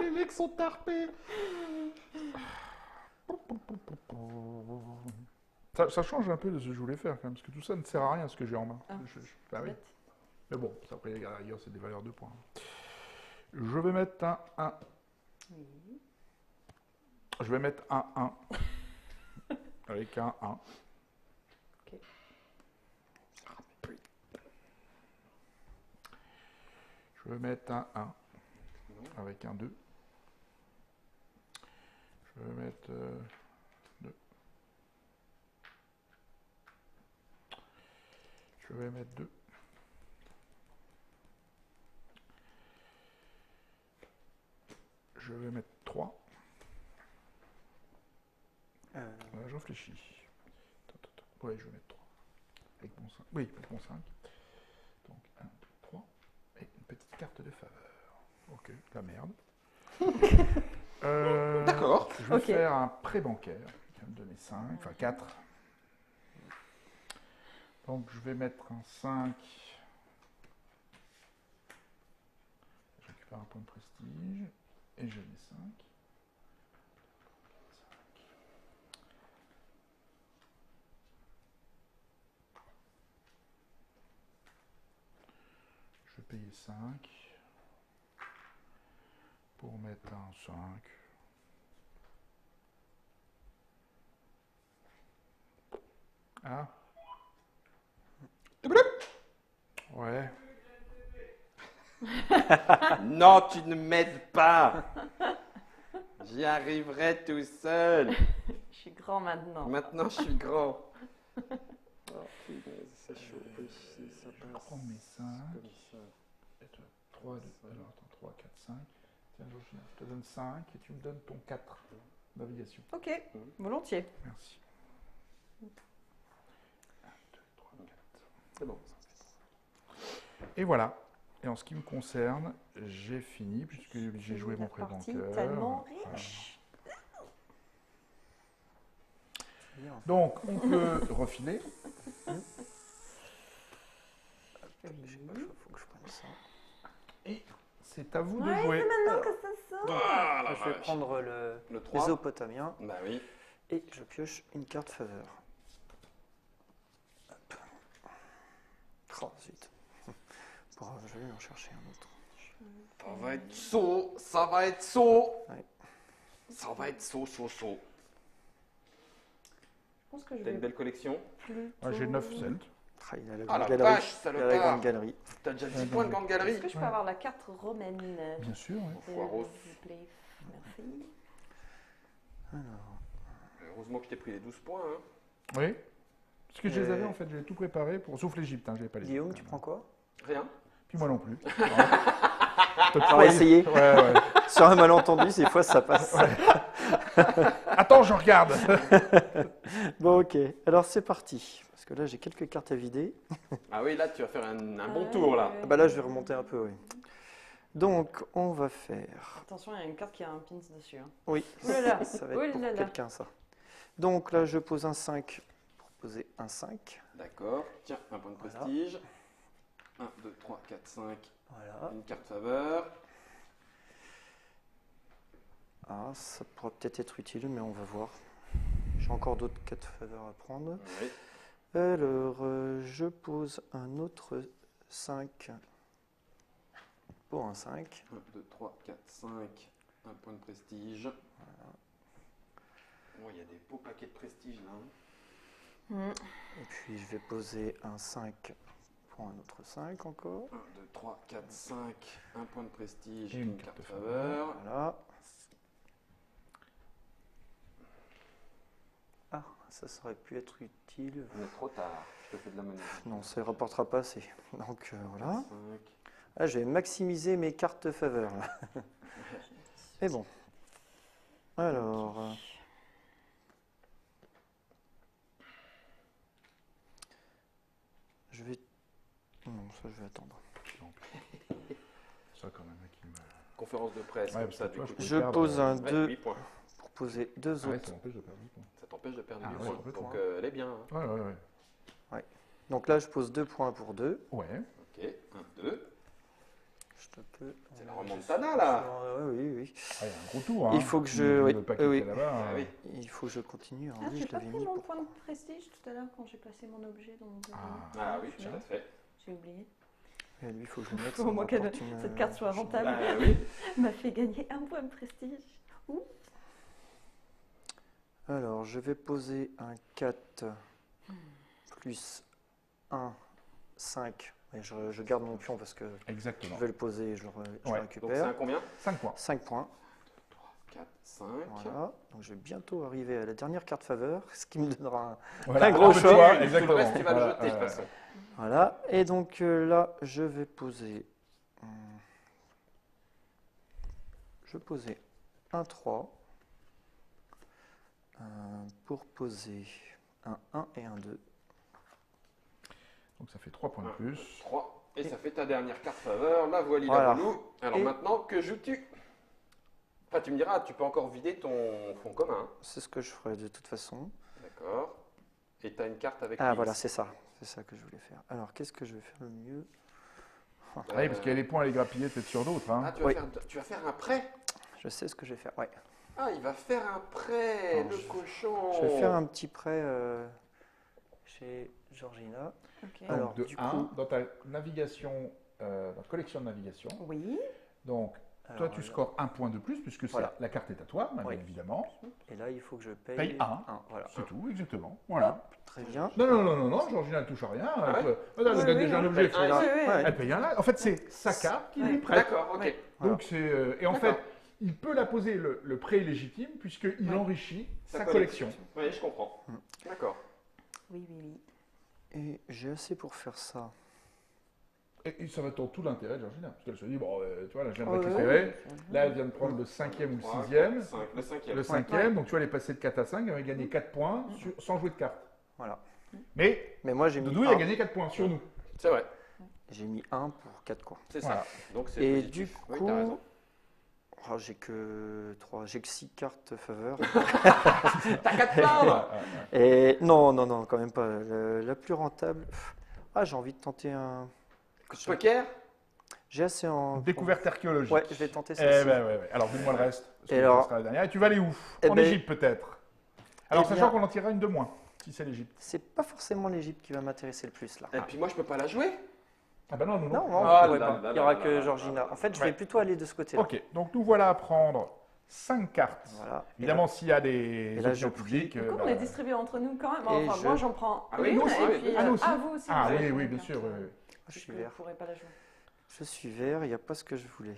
Les mecs sont tarpés. Ça change un peu de ce que je voulais faire quand même, parce que tout ça ne sert à rien ce que j'ai en main. Ah, Bah oui. Bête. Mais bon, ça, après, à la rigueur, c'est des valeurs de points. Je vais mettre un 1. Oui. Je vais mettre un 1. Avec un 1. Ok. Je vais mettre un 1. Avec un 2. Je vais mettre 2. Je vais mettre 2. Je vais mettre 3. Je réfléchis. Oui, je vais mettre 3. Avec mon 5. Oui, avec mon 5. Donc 1, 2, 3. Et une petite carte de faveur. Ok, la merde. D'accord. Je vais Ok. faire un prêt bancaire. Qui va me donner 5, enfin 4. Donc je vais mettre un 5. Je récupère un point de prestige. Et je mets 5. Je vais payer 5 pour mettre un 5. Ah. Ouais. Non, tu ne m'aides pas. J'y arriverai tout seul. Je suis grand maintenant. Maintenant, je suis grand. Oh, punaise, c'est chaud. Si ça Je passe prends mes 5. comme ça. 3, 2, alors attends, 3, 4, 5. Tiens, Georgina, je te donne 5 et tu me donnes ton 4 navigation. Ok, volontiers. Merci. 1, 2, 3, 4. C'est bon. Et voilà. Et en ce qui me concerne, j'ai fini puisque j'ai joué mon prêt Partie bancaire. tellement Voilà. riche. Bien. Donc, on peut refiler. J'ai pas le choix, faut que je prenne ça. Et c'est à vous de Ouais, jouer. c'est maintenant que ça sort. Ah, la Je vais vache. prendre le Le 3. Mésopotamien Bah oui. et je pioche une carte faveur. Hop. Oh, zut. Bon, je vais en chercher un autre. Ça va être saut, ça va être saut. Ouais. Ça va être saut. Je pense que je T'as une vais belle collection. plutôt... Ah, j'ai 9 cents. Ah, il a la Ah grande la galerie. vache, Il a la salopard. grande galerie. T'as déjà 10 points de grande galerie. Est-ce que je peux Ouais. avoir la carte romaine Bien sûr, oui. Poiros. s'il vous plaît? Merci. Alors, Heureusement que je t'ai pris les 12 points. Hein. Oui. Parce que je les avais en fait, j'avais tout préparé pour. Sauf l'Égypte, hein, j'avais pas les. Guillaume, tu prends quoi? Rien. Puis moi non plus. J'aurais essayé. Ouais, ouais. Sur un malentendu, des fois ça passe. Attends, je regarde. Bon, ok. Alors c'est parti. Parce que là, j'ai quelques cartes à vider. Ah oui, là tu vas faire un bon tour là. Ah bah là, je vais remonter un peu, oui. Donc, on va faire. Attention, il y a une carte qui a un pins dessus. Hein. Oui, Ouh là là. ça va être Ouh pour là là. quelqu'un, ça. Donc là, je pose un 5 pour poser un 5. D'accord. Tiens, un point de Voilà. prestige. 1, 2, 3, 4, 5. Voilà. Une carte faveur. Ah, ça pourra peut-être être utile, mais on va voir. J'ai encore d'autres cartes faveurs à prendre. Oui. Alors, je pose un autre 5 pour un 5. 1, 2, 3, 4, 5. Un point de prestige. Oh, il y a des beaux paquets de prestige là. hein. Et puis je vais poser un 5 pour un autre 5 encore. 1, 2, 3, 4, 5. Un point de prestige, Et une une carte carte de de faveur. Voilà. Ah, ça aurait pu être utile. On est trop tard. Je te fais de la monnaie. Non, ça ne rapportera pas assez. Donc voilà. 5. Ah, je vais maximiser mes cartes de faveur. Là. Mais bon. Alors. Je vais. Non, ça je vais attendre. Ça, quand même, qui me... Conférence de presse, Ouais, comme parce ça, que du toi, coup. je peux Je perdre, pose un Ouais, 2 8 points. pour poser deux Ah ouais, autres. ça m'empêche de perdre 8 points. Ça t'empêche de perdre Ah, 8 ouais, points. complètement. Donc elle est bien. Hein. Ouais, ouais, ouais. Donc là, je pose 2 points pour 2. Ouais. Ok, 1, 2. Je te peux. C'est la remontada là. Oui, oui. Ah, il y a un gros tour. Hein. Il faut que Si je- tu oui, veux pas oui. quitter là-bas. Ah oui. Il faut que je continue. Alors, Ah, lui, j'ai je pas l'avais pris mis mon pour- point de prestige tout à l'heure quand j'ai placé mon objet dans mon Ah. Ah oui, tout à fait. J'ai oublié. Et lui, il faut que je le mette. Faut ça au moins me que rapporte une- cette carte soit rentable. Bah oui. M'a fait gagner un point de prestige. Alors, je vais poser un 4 plus 1, 5. Et je garde mon pion parce que Exactement. je vais le poser et je le Ouais. Donc c'est récupère. un combien 5 points. 5 points. 4, 5. Voilà. Donc, je vais bientôt arriver à la dernière carte faveur, ce qui me donnera un. Voilà. Un gros Ah, bah, tu choix. vois, Tout exactement. le reste, tu vas le Voilà, jeter de toute façon. Voilà. Et donc là, je vais poser. Je vais poser un 3 pour poser un 1 et un 2. Donc ça fait 3 points de plus. 3. Et ça fait ta dernière carte faveur. La voile, Voilà. la voilou. Alors Et- maintenant, que joues-tu? Enfin, tu me diras, tu peux encore vider ton fonds commun. C'est ce que je ferai de toute façon. D'accord. Et tu as une carte avec Ah X. voilà, c'est ça. C'est ça que je voulais faire. Alors, qu'est-ce que je vais faire le mieux? Ah oui, parce qu'il y a les points à les grappiller peut-être sur d'autres. Hein. Ah, tu vas, Oui. tu vas faire un prêt? Je sais ce que je vais faire. Ouais. Ah, il va faire un prêt, Alors, le cochon. Je vais faire un petit prêt chez Georgina. Ok. Alors, Donc de du 1, coup- dans ta navigation, dans ta collection de navigation. Oui. Donc, Alors, toi, tu scores 1 point de plus, puisque Voilà. la carte est à toi, bien Oui. évidemment. Et là, il faut que je paye, Paye un. Voilà. C'est tout, exactement. Voilà. Très bien. Non, non, non, non, non, Georgina ne touche à rien. Ah ouais Elle Oui, donne oui, déjà un oui. objet. Ah, elle- Oui, oui. Ouais. Elle paye un là. En fait, c'est sa carte qui lui Ouais. prête. D'accord, ok. Ouais. Donc, c'est. Et en D'accord. fait, il peut la poser, le prêt est légitime, puisqu'il Ouais. enrichit sa Ça collection. Oui, je comprends. D'accord. Oui, oui, oui. Et j'ai assez pour faire ça. Et ça va dans tout l'intérêt de Georgina. Parce qu'elle se dit, bon, tu vois, là, je viens de Ouais, récupérer. ouais. Là, elle vient de prendre le 5e ou le 3, 6e. 4, 5. Le 5e. Le 5e, donc tu vois, elle est passée de 4 à 5, elle va gagner 4 points sans jouer de carte. Voilà. Mais Mais moi, j'ai mis Doudou, il a 1. gagné 4 points sur nous. C'est vrai, J'ai mis 1 pour 4 coins. c'est Voilà. ça. Donc c'est Et positif. du Oui, coup, t'as raison. j'ai que 3, j'ai que 6 cartes faveur. T'as 4 plaindre. Et non, non, non, quand même pas. La plus rentable. Ah, j'ai envie de tenter un. Poker. J'ai assez en. Découverte archéologique. Ouais, je vais tenter Eh celle-ci. ben, ouais, ouais. Alors, dis-moi le reste. parce que Et ça alors- sera la dernière. Et tu vas aller où Eh En ben- Égypte, peut-être. Alors, Eh sachant bien- qu'on en tirera une de moins, si c'est l'Égypte. C'est pas forcément l'Égypte qui va m'intéresser le plus là. Et puis moi, je peux pas la jouer. Ah ben non, non, Non, non. non, Ah vous pourrez là pas. là Il y aura là que là Georgina. là là. En fait, je Ouais. vais plutôt aller de ce côté-là. Ok, donc nous voilà à prendre 5 cartes. Voilà. Évidemment, s'il y a des et là, options j'en prie. publiques. Du coup, on est distribués entre nous quand même. Et Enfin, je- moi, j'en prends Ah oui, une, nous aussi, et oui. puis... Ah, nous aussi. vous aussi. Ah vous oui, avez oui, une bien carte, sûr. oui, oui. Je suis Je vert. ne pourrais pas la jouer. Je suis vert, il n'y a pas ce que je voulais.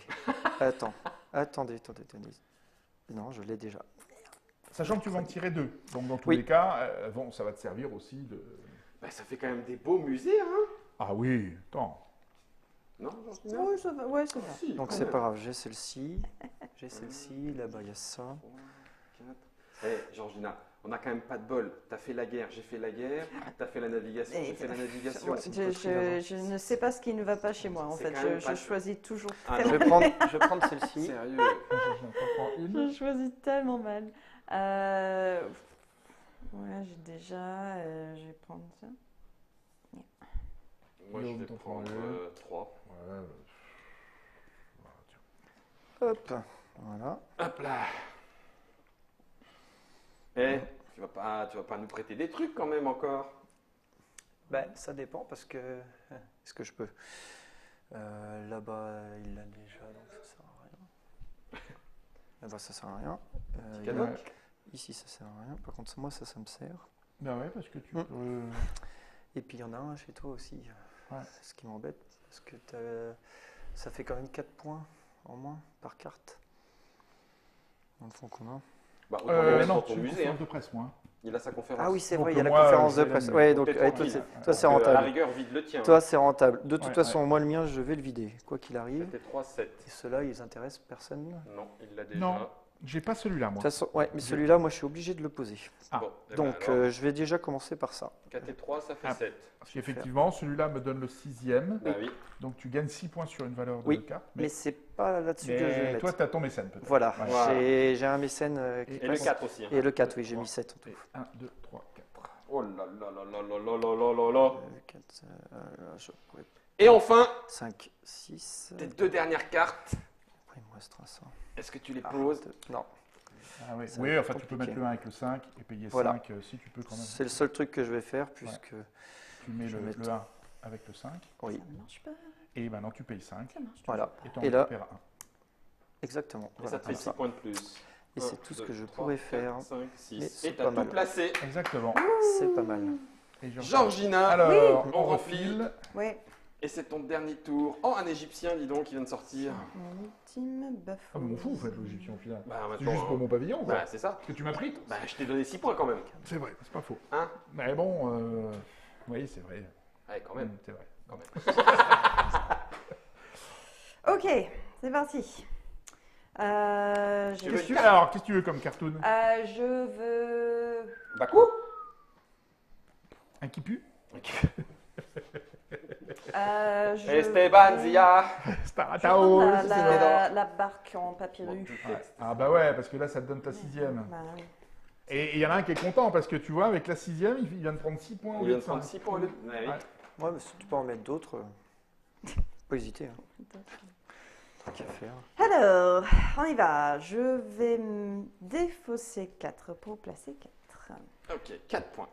Attends, attendez. Non, je l'ai déjà. Sachant que tu vas en tirer 2. Donc, dans tous Oui. les cas, bon, ça va te servir aussi de. Bah, ça fait quand même des beaux musées, hein. Ah oui, attends. Non, Georgina? Oui, ça va. Ouais, ça va. Si, Donc quand c'est même. pas grave, j'ai celle-ci. Là-bas il y a ça. 3, 4. Eh, Georgina, on n'a quand même pas de bol. T'as fait la guerre, j'ai fait la guerre. T'as fait la navigation, j'ai fait la navigation. Ouais, je ne sais pas ce qui ne va pas chez moi, en C'est fait. quand même Je pas- choisis toujours Ah, Je tellement... vais prendre celle-ci. Sérieux. Georgina, t'en prends une. Je choisis tellement mal. Ouais, j'ai déjà... je vais prendre ça. Moi, je Guillaume, vais t'en prendre prends une. 3. Ouais, Hop, voilà. Hop là. Eh, tu vas pas nous prêter des trucs quand même encore. Ben, ça dépend parce que. Est-ce que je peux Là-bas, il l'a déjà, donc ça sert à rien. Là-bas, ça sert à rien. Cadeau. Ouais. Ici, ça sert à rien. Par contre, moi, ça me sert. Ben ouais, parce que tu Mm. peux... Et puis il y en a un chez toi aussi. Ouais. Ce qui m'embête, parce que ça fait quand même 4 points en moins par carte. Dans le fond commun. Bah, autant les mettre non, dans ton c'est une musée. conférence hein. de presse, moi. Il a sa conférence. Ah oui, c'est Donc, vrai, il y a la moi, conférence je de vais presse. l'annuler. Ouais, Donc, donc t'es toi, tranquille. toi, c'est À la rentable. rigueur, vide le tien. Toi, c'est rentable. De toute Ouais, façon, moi, le mien, je vais le vider, quoi qu'il arrive. C'était 3-7. Et ceux-là, ils intéressent personne. De Non, il l'a déjà. Non. J'ai pas celui-là, moi. toute façon, ouais, mais celui-là, moi, je suis obligé de le poser. Ah. Bon, eh ben Donc, alors, je vais déjà commencer par ça. 4 et 3, ça fait Ah. 7. Parce qu'effectivement, celui-là me donne le 6e. Bah oui. Donc tu gagnes 6 points sur une valeur de Oui, carte. Mais c'est pas là-dessus que je vais mettre. toi, tu as ton mécène, peut-être. Voilà, Ouais. Voilà. j'ai un mécène qui Et le passe. 4 aussi. hein. Et le 4, oui, j'ai mis 7 en tout. 1, 2, 3, 4. Oh là là là là là là là là là là. 4, je pourrais... Et enfin, 5, 6. tes 2 dernières cartes. Après, il me restera ça. Est-ce que tu les Ah, poses? Non, Ah oui, Ça va oui, être enfin tu peux compliqué. mettre le 1 avec le 5 et payer Voilà. 5 si tu peux quand même. c'est le seul truc que je vais faire puisque. Tu mets je le, vais mettre- le 1 avec le 5 Oui, Ça ne marche pas. et maintenant tu payes 5 Ça marche voilà, et tu en Et là- récupères 1. exactement. Et Voilà, ça te fait comme 6 ça. points de plus. Et c'est tout ce que je pourrais 4, faire. 5, Mais 6. c'est Et t'as pas tout mal. placé. Exactement. C'est pas mal. Et Georgina, Alors, on on remplit. refile. Oui. Et c'est ton dernier tour. Oh, un Égyptien, dis donc, qui vient de sortir. Mon ultime bafou. Ah, mais m'en fous, vous faites l'Égyptien au final. Bah, C'est maintenant, juste pour hein. mon pavillon, quoi. Bah, c'est ça. Parce que tu m'as pris. Bah, je t'ai donné 6 points quand même. C'est vrai, c'est pas faux. Hein? Mais bon, oui, c'est vrai. Ouais, quand même. C'est vrai. Quand même. Ok, c'est parti. Tu veux une Alors, qu'est-ce que tu veux comme cartoon Je veux. Bakou? Un qui pue Je Esteban vais- Zia. Je vais Staratao prendre la, c'est la- la barque en papyrus. Ah bah ouais, parce que là, ça te donne ta 6e. Bah oui. Et il y en a un qui est content, parce que tu vois, avec la 6e, il vient de prendre 6 points. au Il lieu vient de prendre 5. 6 points au lieu de. Ouais, oui. Ouais. Ouais, mais si tu peux en mettre d'autres, pas hésiter. Hein. Tant qu'à faire. Alors, on y va. Je vais défausser 4 pour placer 4. Ok, 4 points.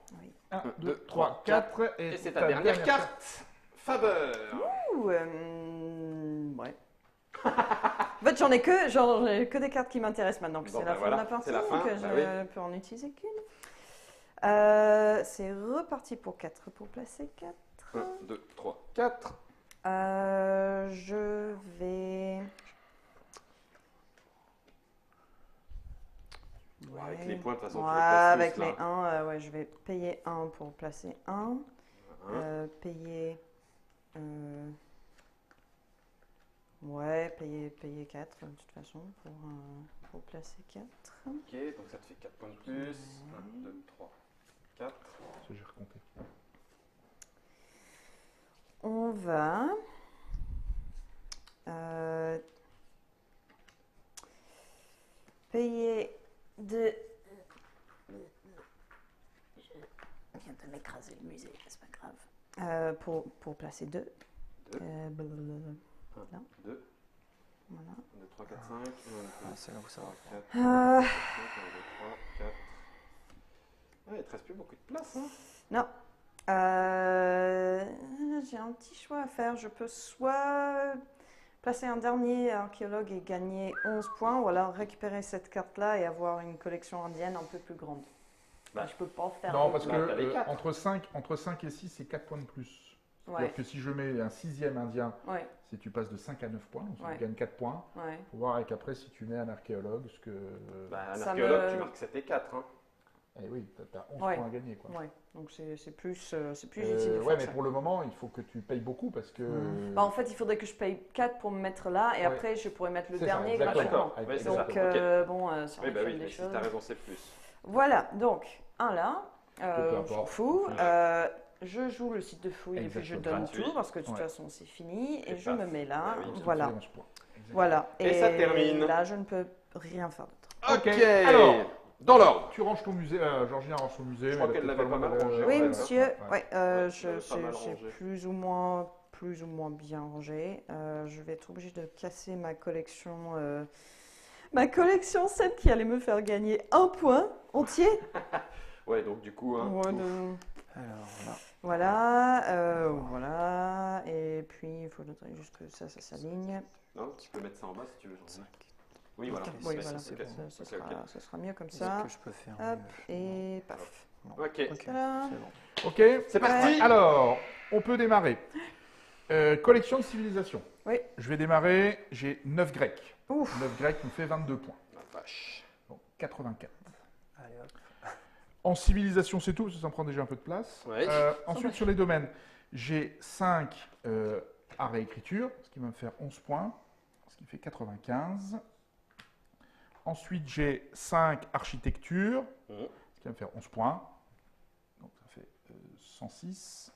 1, 2, 2, 3, 4. Et c'est ta dernière carte. Faveur. Ouh, ouais. En fait, j'en ai que des cartes qui m'intéressent maintenant que Bon, c'est bah la fin voilà, de la partie, c'est la fin, que bah je peux en utiliser qu'une. C'est reparti pour 4 pour placer 4. 1, 2, 3, 4. Je vais. Avec les points, de toute façon, tu Ouais, les places avec tous, les là. 1, ouais, je vais payer 1 pour placer 1. Payer. Ouais, payer 4 de toute façon pour placer 4. Ok, donc ça te fait 4 points de plus. 1, 2, 3, 4. Ça, j'ai recompté. On va payer de. Je viens de m'écraser le musée, c'est pas grave. Pour placer 2. Deux. 2. 1, Là. 2, Voilà. 1, 2, 3, 4, 5. 1, 2, Ah, c'est là où ça va. 4, 5, 1, 2, 3, 4. Ouais, il te reste plus beaucoup de place. Hein. Non. J'ai un petit choix à faire. Je peux soit placer un dernier archéologue et gagner 11 points, ou alors récupérer cette carte-là et avoir une collection indienne un peu plus grande. Bah, Je peux pas faire. Non, deux. parce que Bah, t'as les quatre. entre 5 et 6, c'est 4 points de plus. Ouais, C'est-à-dire que si je mets un 6e indien, ouais, si tu passes de 5 à 9 points, donc Ouais. tu gagnes 4 points. ouais. Faut voir avec après si tu mets un archéologue, ce que. Bah, un Ça archéologue, me- tu marques 7 et 4. Hein. Eh oui, t'as 11 Ouais. points à gagner, quoi. Ouais. Donc c'est plus utile de faire ouais, mais ça. pour le moment, il faut que tu payes beaucoup parce que. Bah, en fait, il faudrait que je paye 4 pour me mettre là, et Ouais. après, je pourrais mettre le C'est ça, dernier exactement. gratuitement. D'accord, ouais, c'est Donc, ça. Ok. bon, si on Oui, bah fait oui, des mais si choses. t'as raison, c'est plus. Voilà, donc, un là, Peu je m'en importe. fous. Ouais. Je joue le site de fouille et puis je Exactement. donne Gratuit. tout parce que de toute Ouais. façon c'est fini et Et je paf. me mets là. Bah oui, Ça te Voilà, fait 11 points. Exactement. voilà. Et ça termine. Là, je ne peux rien faire d'autre. Ok, Ok. alors. Dans l'ordre. Tu ranges ton musée, Georgina range son musée. Je crois mais qu'elle elle a l'avait peut-être pas mal loin rangé, Oui, ouais, monsieur. ouais. Ouais, Ouais, je elle avait pas mal j'ai rangé. plus ou moins bien rangé. Je vais être obligée de casser ma collection. Celle qui allait me faire gagner un point entier. Ouais, donc du coup, hein, Ouais, ouf. Alors là, Voilà. Et puis, il faudrait juste que ça s'aligne. Non, tu peux mettre ça en bas si tu veux. Jean. 5. Oui, voilà. Ok, Oui, Ouais, voilà. ok, Ça ok, ok. sera mieux comme Est-ce ça. que je peux faire Hop, mieux et paf. Non. Ok. Ok, Tadam. c'est bon. Ok. C'est parti. Alors, on peut démarrer. Collection de civilisation. Oui. Je vais démarrer. J'ai 9 grecs. Ouf. 9 grecs me fait 22 points. La vache. Donc 84. Allez, hop. En civilisation, c'est tout, ça prend déjà un peu de place. Ouais. Ensuite, sur les domaines, j'ai 5 arts et écriture, ce qui va me faire 11 points, ce qui fait 95. Ensuite, j'ai 5 architecture, Mhm. ce qui va me faire 11 points. Donc ça fait 106.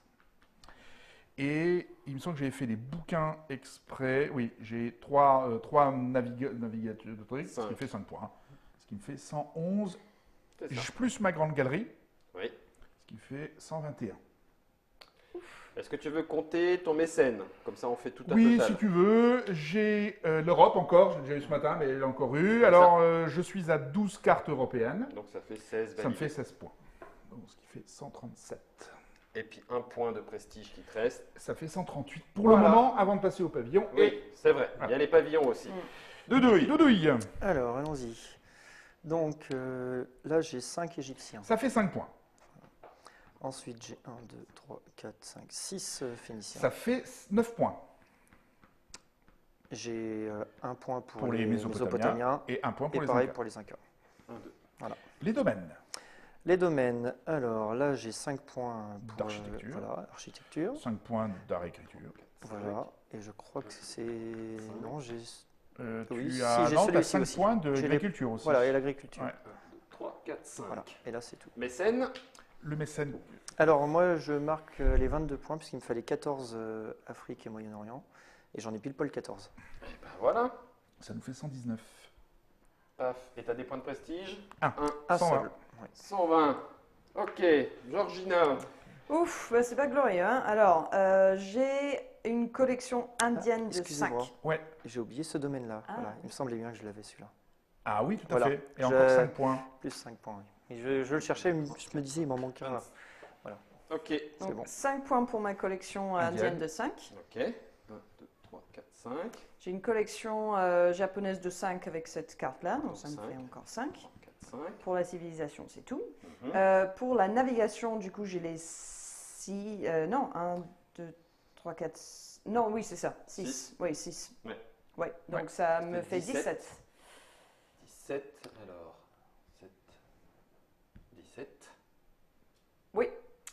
Et il me semble que j'avais fait des bouquins exprès. Oui, j'ai 3 navigateurs de trucs, ce qui me fait 5 points. Ce qui me fait 111. C'est ça. Plus ma grande galerie, Oui. ce qui fait 121. Est-ce que tu veux compter ton mécène? Comme ça, on fait tout un Oui, total. si tu veux. J'ai l'Europe encore, j'ai déjà eu ce matin, mais elle l'a encore eu. C'est Alors, je suis à 12 cartes européennes. Donc ça fait 16 Ça me validés. fait 16 points. Donc, ce qui fait 137. Et puis un point de prestige qui te reste. Ça fait 138 pour Voilà. le moment, avant de passer au pavillon. Oui, c'est vrai. Il y a Voilà. les pavillons aussi. Doudouille. Doudouille. Alors, allons-y. Donc, là, j'ai 5 Égyptiens. Ça fait 5 points. Ensuite, j'ai 1, 2, 3, 4, 5, 6 Phéniciens. Ça fait 9 points J'ai 1 point pour, les Mésopotamiens et 1 point pour et les pareil Incas. pour les Incas. 1, 2. Les domaines. Les domaines, alors là, j'ai 5 points pour D'architecture. voilà, architecture. 5 points d'art et écriture. Voilà, et je crois que c'est... Non, j'ai... Tu Oui, si, as, j'ai non, t'as celui-ci 5 aussi. points J'ai les- d'agriculture aussi. Voilà, et l'agriculture. Ouais. 1, 2, 3, 4, 5. Voilà, et là, c'est tout. Mécène. Le mécène. Alors, moi, je marque les 22 points, puisqu'il me fallait 14 Afrique et Moyen-Orient, et j'en ai pile poil 14. Ben voilà. Ça nous fait 119. Paf. Et t'as des points de prestige? Un. 1 120. seul. Ouais. 120. Ok. Georgina. Ouf, bah, c'est pas glorieux. Hein. Alors, j'ai une collection indienne de 5. Excusez-moi, Ouais. j'ai oublié ce domaine-là. Ah. Voilà, il me semblait bien que je l'avais celui-là. Ah oui, tout à Voilà. fait. Et Je- encore 5 points. Plus 5 points, oui. Et je le cherchais, je me disais, il m'en manque un là. Ok. C'est Donc, bon. 5 points pour ma collection indienne de 5. Ok. 1, 2, 3, 4, 5. J'ai une collection japonaise de 5 avec cette carte-là, donc ça me Cinq. fait encore 5. 3, 4, 5. Pour la civilisation, c'est tout. Mhm. Pour la navigation, du coup, j'ai les 6. Non, 1, 2, 3, 4. Non, oui, c'est ça. 6. Six. Oui, 6. Ouais. Ouais, donc Ouais. ça me fait fait 17. 17. Alors. 7. 17. Oui.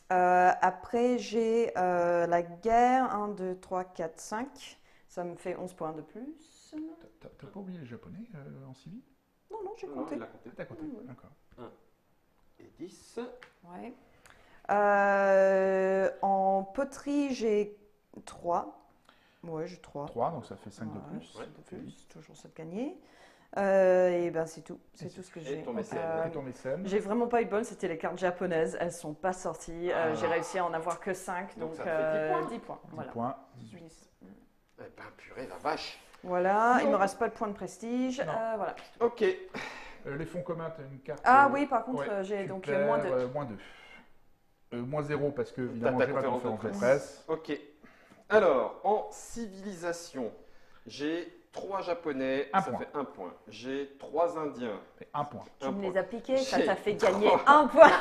Après, j'ai la guerre. 1, 2, 3, 4, 5. Ça me fait 11 points de plus. T'as pas oublié les japonais en civil? Non, non, j'ai Non, compté. il a compté. T'as compté, Ouais. d'accord. Et 10. Ouais. En poterie, j'ai 3. Ouais, j'ai 3. 3, donc ça fait 5 de Ouais, plus. Ouais. de plus, toujours ça de gagner. Et ben c'est tout, c'est tout ce que j'ai. ton mécène. Et ton mécène. J'ai vraiment pas eu de bol, c'était les cartes japonaises, elles sont pas sorties. J'ai réussi à en avoir que 5, Donc donc, ça fait 10 points. 10 points. 10 Voilà. points, 18. 10. Eh ben, purée, la vache. Voilà, il Non. me reste pas de points de prestige. Non. Voilà. Ok. Les fonds communs, t'as une carte. Ah oui, par contre, ouais, j'ai tu donc perds, moins 2. moins 2. Moins 0 parce que, évidemment, ta j'ai ma conférence de conférence de presse. presse. Ok. Alors, en civilisation, j'ai 3 japonais, Un ça point. fait 1 point. J'ai 3 indiens, Et 1 point. Tu 1 me point. les as piqués, ça J'ai t'a fait trois. gagner 1 point.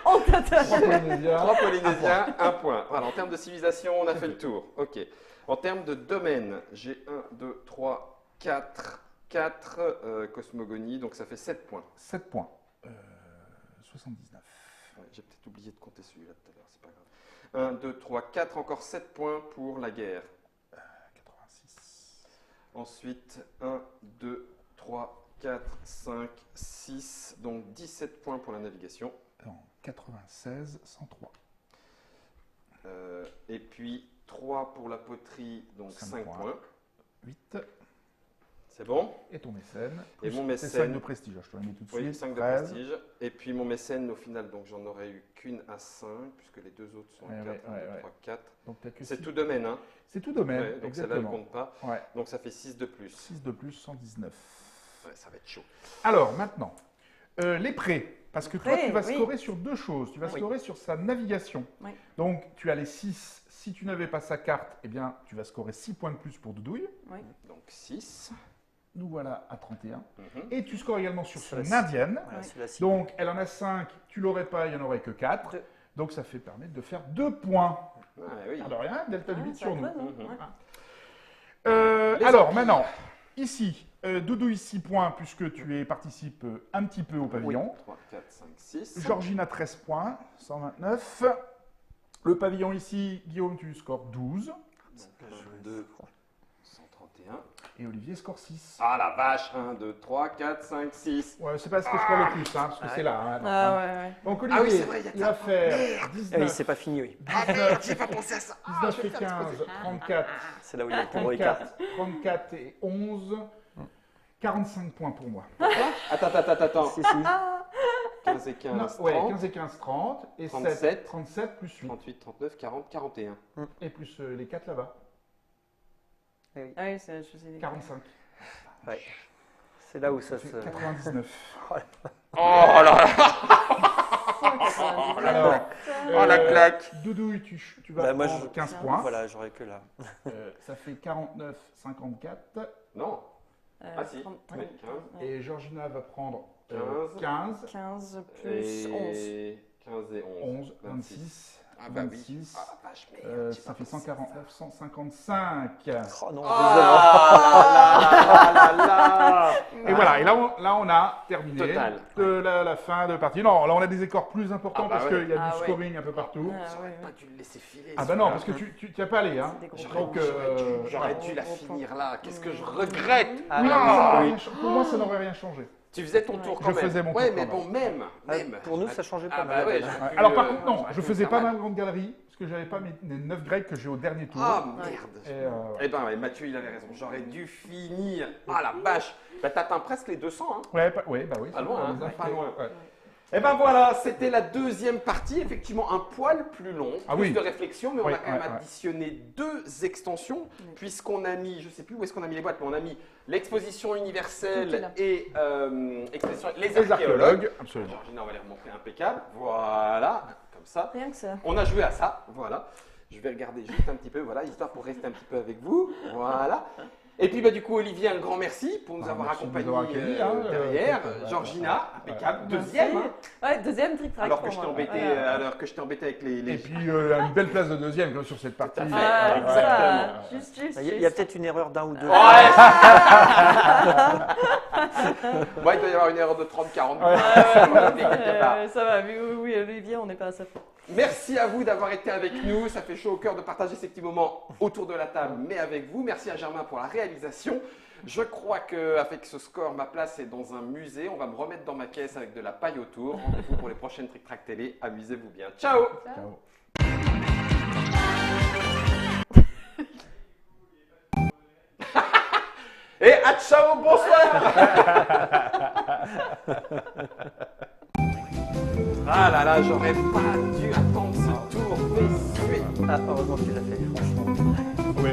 En total. 3 polynésiens. 3 polynésiens, 1 point. Voilà, en termes de civilisation, on a fait le tour. Ok. En termes de domaine, j'ai 1, 2, 3, 4 cosmogonies, donc ça fait 7 points. 7 points. 79. Ouais, j'ai peut-être oublié de compter celui-là tout à l'heure, c'est pas grave. 1, 2, 3, 4, encore 7 points pour la guerre. 86. Ensuite, 1, 2, 3, 4, 5, 6, donc 17 points pour la navigation. Non, 96, 103. Et puis 3 pour la poterie, donc 5 5 points. points. 8. C'est bon? Et ton mécène. Et mon C'est mécène. 5 de prestige, je te le mets tout de Oui, suite. 5 de 13. prestige. Et puis mon mécène, au final, donc j'en aurais eu qu'une à 5, puisque les deux autres sont à Ouais, 4, ouais, 1, 2, ouais. 3, 4. Donc t'as que C'est six. tout domaine, hein? C'est tout domaine, Ouais, donc celle-là, elle exactement. compte pas. Ouais. Donc ça fait 6 de plus. 6 de plus, 119. Ouais, ça va être chaud. Alors, maintenant, les prêts. Parce que toi, Prêts, tu vas oui. scorer sur 2 choses. Tu vas Oui. scorer sur sa navigation. Oui. Donc, tu as les 6. Si tu n'avais pas sa carte, eh bien, tu vas scorer 6 points de plus pour Doudouille. Oui. Donc 6. nous voilà à 31. Mhm. Et tu scores également sur son Celle-ci. indienne. Voilà, Ouais. celui-ci. Donc, elle en a 5, tu l'aurais pas, il n'y en aurait que 4. Deux. Donc, ça fait permettre de faire 2 points. Ah, oui. Ah, de rien, delta de 8 ça sur nous. va, non Mhm. Ouais. Les Alors, empires. maintenant, ici, Doudou, 6 points, puisque tu participes un petit peu au pavillon. 3, 4, 5, 6. Georgina, 13 points, 129. Le pavillon ici, Guillaume, tu scores 12. 2, 131. Et Olivier score 6. Ah la vache 1, 2, 3, 4, 5, 6. Ouais, c'est pas ce que je score le plus, hein, parce que c'est là. Hein, Ah ouais, ouais. Donc, Ah oui, Olivier, c'est vrai, il y a il va faire Ah oui, 19, c'est pas fini, oui. Ah merde, j'ai pas pensé à ça. 19 et 15, 34, C'est là où il y a le combo écart. 34 et 11. 45 points pour moi. Attends. Si, si. 15 et 15, Non, 30, ouais, 15 et 15, 30. Et 37. 7, 37 plus 8. 38, 39, 40, 41. Et plus les 4 là-bas. Ah oui, c'est, je sais. 45. Ouais. C'est là où ça Ça se. fait 99. Oh là là. Alors, Oh la claque. Doudou, tu vas Bah, moi, prendre je- 15 points. Voilà, j'aurais que là. Ça fait 49, 54. Non. Ah si. 30, Oui, 15. Et Georgina va prendre 15. 15, 15 plus 11. Et 15 et 11. 11, 26, Ah bah oui. 26. Ah la vache, merde. Ça fait 149, 155. Oh non, Ah là là là. Et voilà, et là on a terminé Total. de la fin de partie. Non, là on a des écarts plus importants Ah bah parce ouais. qu'il y a Ah du ouais. scoring un peu partout. Ah J'aurais ouais, pas ouais. dû le laisser filer. Ah bah non, parce que tu n'y as pas allé. Hein. C'est des gros Donc, points. J'aurais dû la finir là. Qu'est-ce que je regrette. Ah, oui, oui. ça n'aurait oui. rien pour moi ça n'aurait rien changé. Tu faisais ton tour quand Je même. faisais mon Ouais, tour mais quand bon, même. Pour nous, ça changeait pas Ah mal. bah ouais. Ouais. j'aurais pu, Alors par contre, non, j'aurais je pu faisais faire pas mal. ma grande galerie parce que j'avais pas mes 9 grecs que j'ai au dernier tour. Ah merde. Et, Eh ben ouais, Mathieu, il avait raison. J'aurais dû finir. Ah la vache. Bah t'atteins presque les 200, hein. ouais, bah oui. Pas loin, hein, pas loin. Ouais. Eh ben voilà, c'était la deuxième partie, effectivement un poil plus long, Ah plus oui. de réflexion, mais on Oui, a quand même ouais, ouais. additionné 2 extensions, puisqu'on a mis, je sais plus où est-ce qu'on a mis les boîtes, mais on a mis l'exposition Tout est universelle là. et les Les archéologues, absolument. Georgina, on va les remontrer impeccable, voilà, comme ça. Rien que ça. On a joué à ça, voilà. Je vais regarder juste un petit peu, voilà, histoire pour rester un petit peu avec vous, voilà. Et puis bah, du coup, Olivier, un grand merci pour nous Ah, avoir merci de nous accompagnés avoir accueillis, hein, derrière. ouais, Georgina, ouais. impeccable, Merci. deuxième. Hein. Ouais, deuxième trick-track. Alors que pour je t'ai moi. embêté, Voilà. alors que je t'ai embêté avec les. Et puis une belle place de deuxième comme sur cette partie. à fait. Ah, Ouais, ça, exactement. juste. Il y a peut-être une erreur d'un ou deux. Ouais. Moi, il doit y avoir une erreur de 30-40. Ça va, oui, Olivier, on n'est pas à sa faute. Merci à vous d'avoir été avec nous. Ça fait chaud au cœur de partager ces petits moments autour de la table, mais avec vous. Merci à Germain pour la réalisation. Je crois qu'avec ce score, ma place est dans un musée. On va me remettre dans ma caisse avec de la paille autour. Rendez-vous pour les prochaines Trick Track Télé. Amusez-vous bien. Ciao. Ciao. Et à ciao, bonsoir. Ah là là, j'aurais pas dû attendre ce tour. Mais sué. Ah, heureusement que tu l'as fait, franchement. Oui.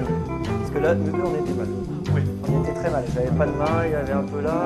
Parce que là, nous deux, on était mal. Oui. On était très mal. J'avais pas de main, il y avait un peu là.